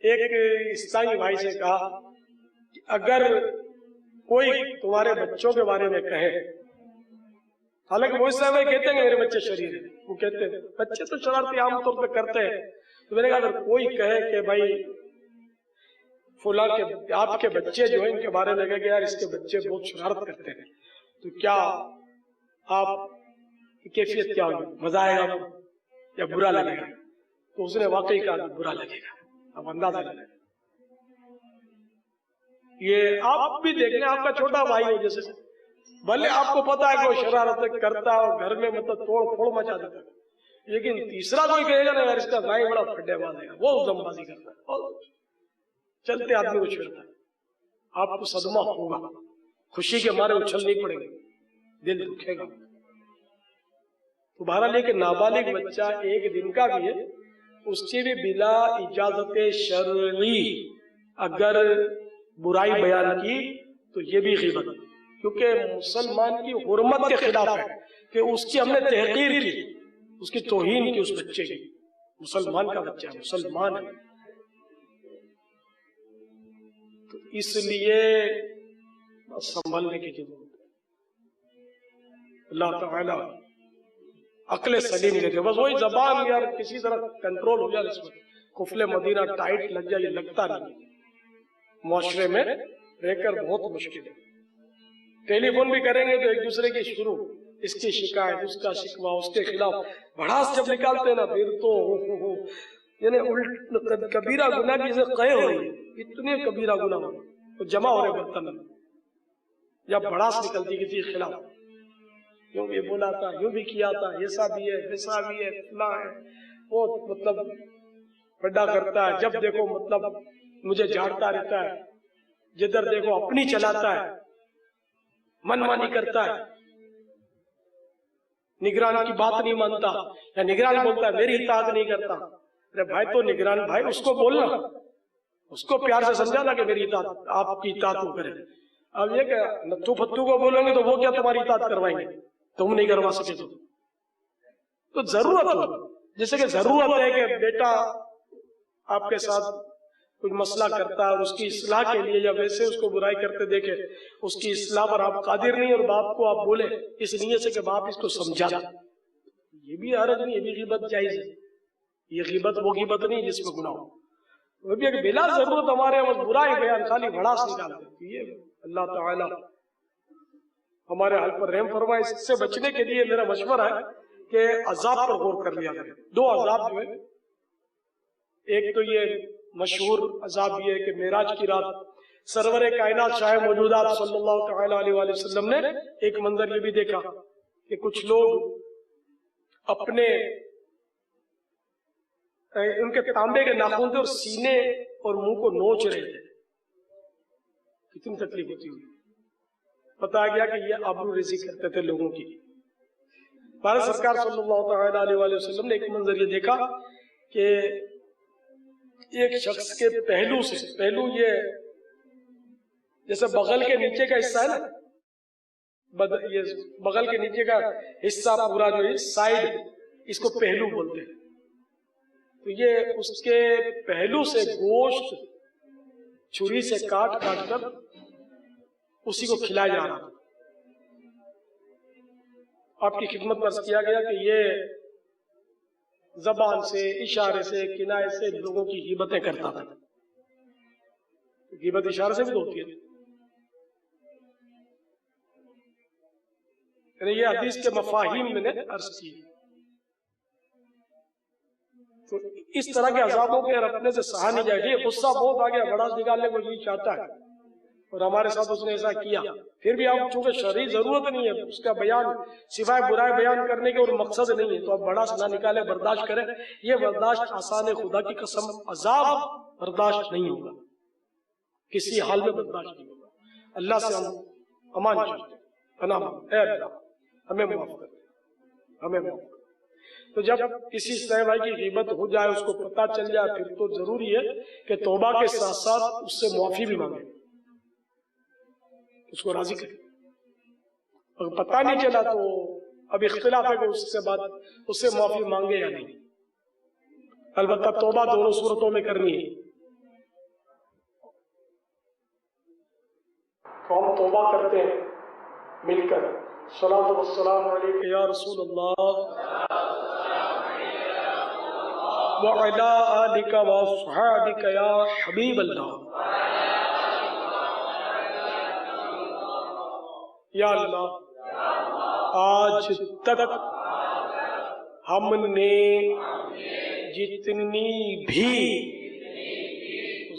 ایک عیسائی بھائی سے کہا کہ اگر کوئی تمہارے بچوں کے بارے میں کہے، حالانکہ وہ عیسائی بھائی کہتے ہیں کہ میرے بچے شریر ہیں، وہ کہتے ہیں بچے تو شرارتی عام طور پہ کرتے ہیں، تو میں نے کہا اگر کوئی کہے کہ بھائی فلاں کے آپ کے بچے جو ہیں ان کے بارے میں کہے کہ یار اس کے بچے بہت شرارت کرتے ہیں، تو کیا آپ کی کیفیت کیا ہوگی، مزہ آئے گا یا برا لگے گا؟ تو اس نے واقعی کہا کہ برا لگے گا، اب اندازہ لگے گا۔ یہ آپ بھی دیکھ لیں، آپ کا چھوٹا بھائی ہو جیسے، بھلے آپ کو پتا ہے کہ وہ شرارت کرتا ہے اور گھر میں مطلب توڑ پھوڑ مچا دیتا ہے، لیکن تیسرا کوئی کہے گا نا یار اس کا بھائی بڑا پھڈے باز ہے، وہ دم بازی کرتا ہے اور چلتے آدمی کو چھیڑتا ہے، آپ کو صدمہ ہوگا، خوشی کے مارے اچھل نہیں پڑے گا، دل دکھے گا۔ تو بہرحال یہ کہ نابالغ بچہ ایک دن کا بھی ہے، اس کی بھی بلا اجازت شرعی اگر برائی بیان کی تو یہ بھی غیبت ہے، کیونکہ مسلمان کی حرمت کے خلاف ہے کہ اس کی ہم نے تحقیر کی، اس کی توہین کی، اس بچے کی، مسلمان کا بچہ ہے، مسلمان ہے، تو اس لیے سنبھلنے کی ضرورت ہے۔ اللہ تعالی عقل سلیم دے دے، بس وہی زبان یار کسی طرح کنٹرول ہو جائے، اس میں قفل مدینہ ٹائٹ لگ جائے، یہ لگتا نہیں، معاشرے میں رہ کر بہت مشکل ہے۔ ٹیلی فون بھی کریں گے تو ایک دوسرے کی شروع، اس کی شکایت، اس کا شکوہ، اس کے خلاف بھڑاس جب نکالتے ہیں نا پھر تو یعنی کبیرہ گناہ کی جیسے قے ہو رہی ہے، اتنے کبیرہ گناہ ہو رہے تو جمع ہو رہے برتن میں، یا بھڑاس نکلتی کسی کے خلاف، یوں بھی بولا تھا، یوں بھی کیا تھا، ایسا بھی ہے، ویسا بھی ہے، فلاں ہے، وہ مطلب بڑا کرتا ہے، جب دیکھو مطلب مجھے جھاڑتا رہتا ہے، جدھر دیکھو اپنی چلاتا ہے، من مانی کرتا ہے، نگران کی بات نہیں مانتا، یا نگران بولتا ہے میری اطاعت نہیں کرتا، ارے بھائی تو نگران بھائی اس کو بولنا، اس کو پیار سے سمجھانا کہ میری اطاعت، آپ کی اطاعت وہ کرے۔ اب یہ کہ نتھو پھتو کو بولیں گے تو وہ کیا تمہاری اطاعت کروائیں گے، تم نہیں کروا سکے تو ضرورت ہو، جیسے کہ ضرورت ہے کہ بیٹا آپ کے ساتھ کوئی مسئلہ کرتا ہے اور اس کی اصلاح کے لیے یا ویسے اس کو برائی کرتے دیکھے، اس کی اصلاح پر آپ قادر نہیں اور باپ کو آپ بولے اس نیت سے کہ باپ اس کو سمجھا، یہ بھی حرج نہیں، یہ بھی غیبت جائز ہے، یہ غیبت وہ غیبت نہیں جس میں گناہ ہو، وہ بھی بلا ضرورت ہمارے برائی بیان خالی بھڑاس نکالتے، یہ اللہ تعالی ہمارے حال پر رحم فرمائے. اس سے بچنے کے لیے میرا مشورہ ہے کہ عذاب پر غور کر لیا کریں. 2 عذاب جو ہے، ایک تو یہ مشہور عذاب یہ ہے کہ معراج کی رات سرور کائنات شاہ موجودات صلی اللہ تعالی علیہ وآلہ وسلم نے ایک منظر یہ بھی دیکھا کہ کچھ لوگ اپنے ان کے تانبے کے ناخن تھے اور سینے اور منہ کو نوچ رہے تھے. کتنی تکلیف ہوتی ہوئی. بتایا گیا کہ یہ آبرو ریزی کرتے تھے لوگوں کی. ہمارے سرکار صلی اللہ تعالی علیہ وآلہ وسلم نے ایک منظر یہ دیکھا کہ ایک شخص کے پہلو سے، پہلو یہ جیسے بغل کے نیچے کا حصہ ہے نا، یہ بغل کے نیچے کا حصہ پورا جو ہے سائیڈ، اس کو پہلو بولتے ہیں. تو یہ اس کے پہلو سے گوشت چھری سے کاٹ کر اسی کو کھلایا جا رہا. آپ کی خدمت پر کیا گیا کہ یہ زبان سے، اشارے سے، کنائے سے لوگوں کی غیبتیں کرتا تھا. غیبت اشارے سے بھی تو ہوتی ہے. یعنی یہ حدیث کے مفاہیم میں نے عرض کی. تو اس طرح کے عذابوں کے رکھنے سے سہا نہیں جائے. یہ غصہ بہت آ گیا، بڑا نکالنے کو یہ چاہتا ہے اور ہمارے ساتھ اس نے ایسا کیا. پھر بھی آپ چونکہ شرعی ضرورت نہیں ہے اس کا بیان، سوائے برائے بیان کرنے کے اور مقصد نہیں ہے، تو آپ بڑا نہ نکالے، برداشت کریں. یہ برداشت آسان ہے، خدا کی قسم عذاب برداشت نہیں ہوگا، کسی حال میں برداشت نہیں ہوگا. اللہ سے ہم امان چاہتے ہیں، پناہ مانگتے ہیں. اے اللہ ہمیں معاف کر دے، ہمیں معاف کر دے. تو جب کسی سہ بھائی کی غیبت ہو جائے، اس کو پتہ چل جائے، پھر تو ضروری ہے کہ توبہ کے ساتھ ساتھ اس سے معافی بھی مانگے، اس کو راضی کرے. اگر پتہ نہیں چلا تو اب اختلاف ہے کہ اس سے بعد اس سے معافی مانگے یا نہیں. البتہ توبہ دونوں صورتوں میں کرنی ہے. تو ہم توبہ کرتے ہیں مل کر. صلاۃ والسلام علیک یا رسول اللہ وعلی آلک واصحابک یا حبیب اللہ. یا اللہ آج تک ہم نے جتنی بھی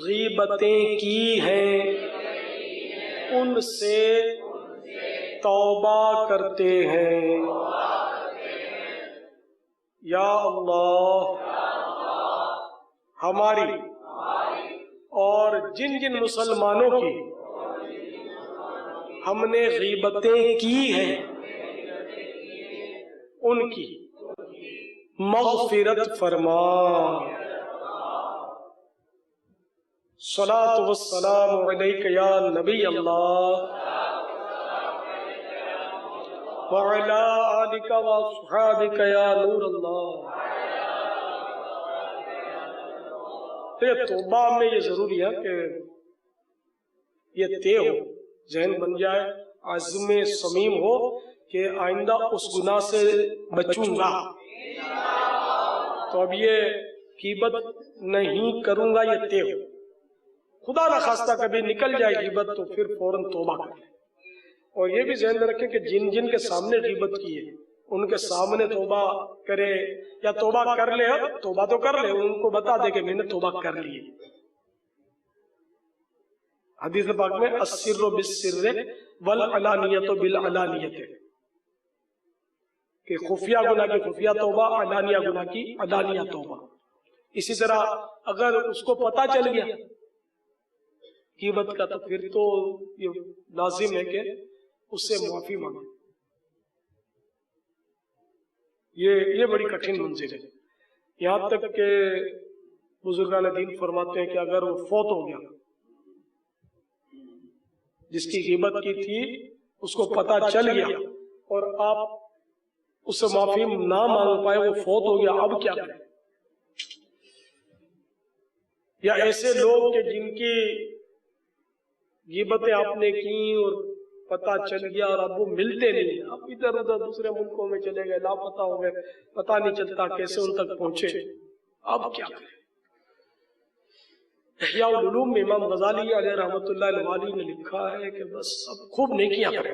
غیبتیں کی ہیں ان سے توبہ کرتے ہیں. یا اللہ ہماری اور جن جن مسلمانوں کی ہم نے غیبتیں کی ہیں ان کی مغفرت فرما. صلاۃ والسلام علیک یا نبی اللہ وعلی آلک واصحابک یا نور اللہ. توبہ میں یہ ضروری ہے کہ یہ طے ہو، ذہن بن جائے، عزم صمیم ہو کہ آئندہ اس گناہ سے بچوں گا. تو اب یہ غیبت نہیں کروں گا، یہ طے ہو. خدا نہ خواستہ کبھی نکل جائے غیبت تو پھر فوراً توبہ کریں. اور یہ بھی ذہن میں رکھیں کہ جن جن کے سامنے غیبت کی ہے ان کے سامنے توبہ کرے یا توبہ کر لے. توبہ تو کر لے، ان کو بتا دے کہ میں نے توبہ کر لی. حدیث پاک میں السر بالسر والعلانیۃ بالعلانیۃ، کہ خفیہ گناہ کی خفیہ توبہ، علانیہ گناہ کی علانیہ توبہ. اسی طرح اگر اس کو پتہ چل گیا غیبت کا تو پھر تو یہ لازم ہے کہ اس سے معافی مانگے. یہ بڑی کٹھن منزل ہے. یہاں تک کہ بزرگان دین فرماتے ہیں کہ اگر وہ فوت ہو گیا، جس کی غیبت کی تھی اس کو پتہ چل گیا اور آپ اس سے معافی نہ مانگ پائے، وہ فوت ہو گیا، اب کیا کریں؟ یا ایسے لوگ کہ جن کی غیبتیں آپ نے کی اور پتہ چل گیا اور اب وہ ملتے نہیں، اب ادھر ادھر دوسرے ملکوں میں چلے گئے، لاپتہ ہو گئے، پتہ نہیں چلتا کیسے ان تک پہنچے، اب کیا کریں؟ احیاء العلوم میں امام غزالی علیہ رحمۃ اللہ الوالی نے لکھا ہے کہ بس اب خوب نیکیاں کریں،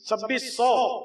2600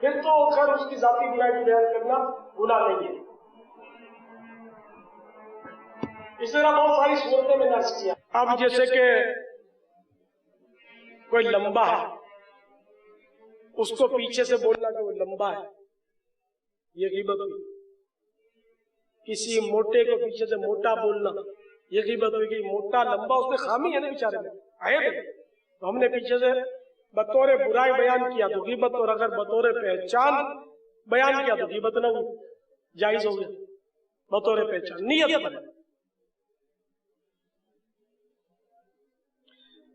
پھر تو خیر اس کی ذاتی برائی بیان کرنا گناہ نہیں ہے. اس طرح بہت ساری صورتیں میں نے عرض کیا. اب جیسے کہ کوئی لمبا ہے، اس کو پیچھے سے بولنا کہ وہ لمبا ہے، یہ غیبت ہوئی. کسی موٹے کو پیچھے سے موٹا بولنا، یہ غیبت ہوئی. کہ موٹا لمبا اس میں خامی ہے نا بیچارے میں، عیب ہے. تو ہم نے پیچھے سے بطور برائی بیان کیا تو غیبت، اور اگر بطور پہچان بیان کیا تو غیبت نہ ہوئی، جائز ہو گیا. بطور پہچان نیت پر.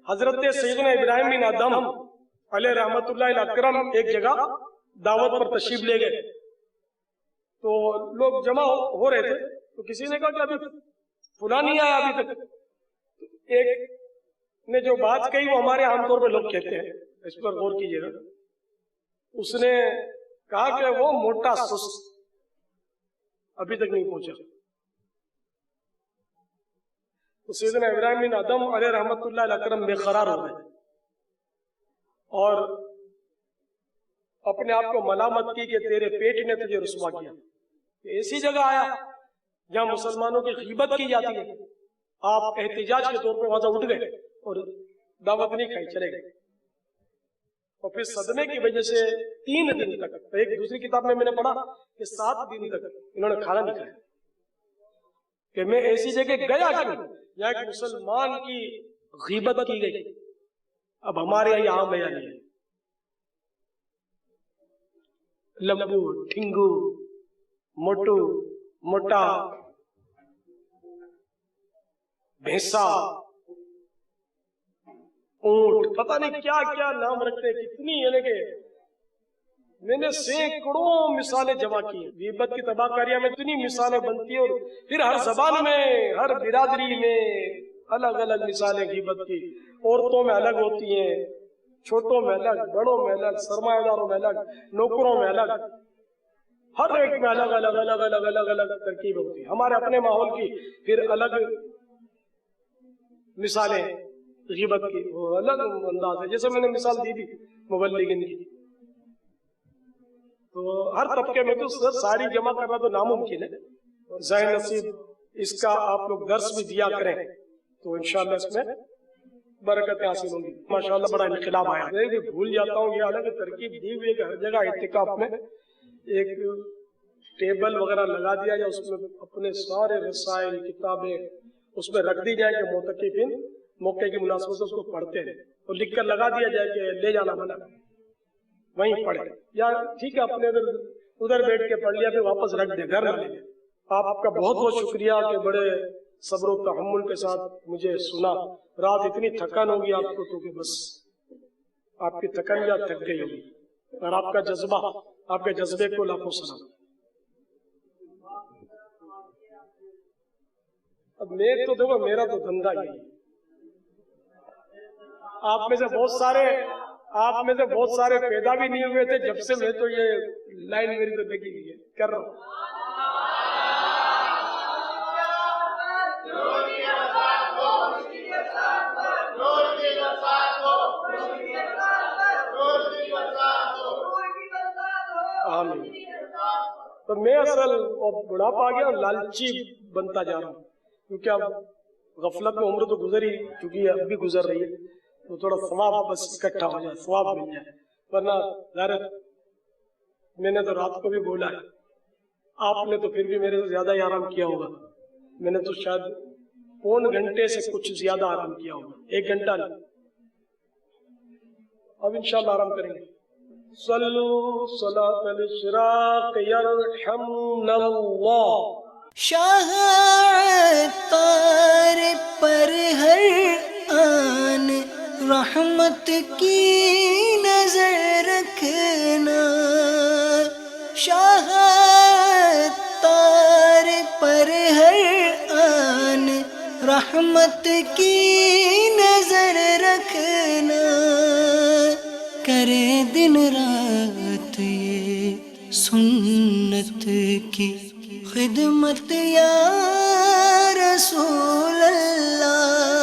حضرت سیدنا ابراہیم بن ادم علیہ رحمت اللہ اکرم ایک جگہ دعوت پر تشریف لے گئے. تو لوگ جمع ہو رہے تھے، تو کسی نے کہا کہ ابھی فلاں نہیں آیا ابھی تک. ایک نے جو بات کہی وہ ہمارے عام طور پہ لوگ کہتے ہیں، اس پر غور کیجیے گا. اس نے کہا کہ وہ موٹا سست ابھی تک نہیں پہنچا. تو سیدنا ابراہیم بن ادم علیہ رحمت اللہ اکرم بے قرار ہو گئے اور اپنے آپ کو ملامت کی کہ تیرے پیٹ نے تجھے رسوا کیا. ایسی جگہ آیا جہاں مسلمانوں کی غیبت کی جاتی ہے. آپ احتجاج کے طور پہ وہاں سے اٹھ گئے اور دعوت نہیں کھائی، چلے گئے. اور پھر صدمے کی وجہ سے 3 دن تک، ایک دوسری کتاب میں نے پڑھا کہ 7 دن تک انہوں نے کھانا نہیں کھایا. کہ میں ایسی جگہ گیا کیوں جہاں ایک مسلمان کی غیبت کی گئی. اب ہمارے یہاں عام بیان ہے، لمبو، ٹھنگو، موٹو، موٹا، بھینسا، اونٹ، پتہ نہیں کیا کیا نام رکھتے. کتنی یعنی کہ میں نے سینکڑوں مثالیں جمع کی ہیں. غیبت کی تباہ کاریاں میں اتنی مثالیں بنتی ہیں، اور پھر ہر زبان میں، ہر برادری میں الگ الگ مثالیں غیبت کی. عورتوں میں الگ ہوتی ہیں، چھوٹوں میں الگ، بڑوں میں الگ، سرمایہ داروں میں الگ، نوکروں میں الگ، ہر ایک میں الگ الگ الگ الگ الگ الگ ترکیب ہوتی ہے. ہمارے اپنے ماحول کی پھر الگ مثالیں غیبت کی، وہ الگ انداز ہے. جیسے میں نے مثال دی تھی مبلغین کی. تو ہر طبقے میں تو ساری جمع کرنا تو ناممکن ہے. ذہن نصیب اس کا آپ لوگ درس بھی دیا کریں تو انشاءاللہ اس میں برکتیں حاصل ہوں گی. ماشاءاللہ بڑا انقلاب آیا. میں بھی بھول جاتا ہوں، یہ الگ ترکیب دی ہوئی ہے کہ ہر جگہ اعتکاف میں ایک ٹیبل وغیرہ لگا دیا جائے، اس میں اپنے سارے رسائل، کتابیں اس میں رکھ دی جائے کہ معتکفین موقع کی مناسبت سے اس کو پڑھتے ہیں، اور لکھ کر لگا دیا جائے کہ لے جانا منع، وہیں پڑھے. یا ٹھیک ہے اپنے ادھر بیٹھ کے پڑھ لیا، پھر واپس رکھ دے، گھر نہ لے جائے. آپ کا بہت بہت شکریہ کہ بڑے صبر و تحمل کے ساتھ مجھے سنا. رات اتنی تھکن ہوگی آپ کو تو کہ بس آپ کی تھکن یا تھک گئی ہوگی، اور آپ کا جذبہ، آپ کے جذبے کو لاکھوں سلام. اب میں تو دیکھو میرا تو دھندا ہی ہے. آپ میں سے بہت سارے پیدا بھی نہیں ہوئے تھے جب سے میں تو یہ لائن میری تو لگی ہوئی ہے، کر رہا ہوں. آمین. تو میں اصل بڑھاپا آ گیا، لالچی بنتا جا رہا ہوں، کیونکہ اب غفلت میں عمر تو گزر ہی چکی ہے، اب بھی گزر رہی ہے. تو تھوڑا ثواب بس اکٹھا ہو جائے، ثواب مل جائے. ورنہ ظاہر میں نے تو رات کو بھی بولا ہے، آپ نے تو پھر بھی میرے سے زیادہ ہی آرام کیا ہوگا. میں نے تو شاید 1 گھنٹے سے کچھ زیادہ آرام کیا ہوگا، 1 گھنٹہ نہیں. اب انشاءاللہ آرام کریں گے. صلو صلاۃ الاشراق یرحمنا اللہ. شاہ تار پر ہر آن رحمت کی نظر رکھنا. شاہ تار پر ہر آن رحمت کی نظر رکھنا. کرے دن رات یہ سنت کی خدمت یا رسول اللہ.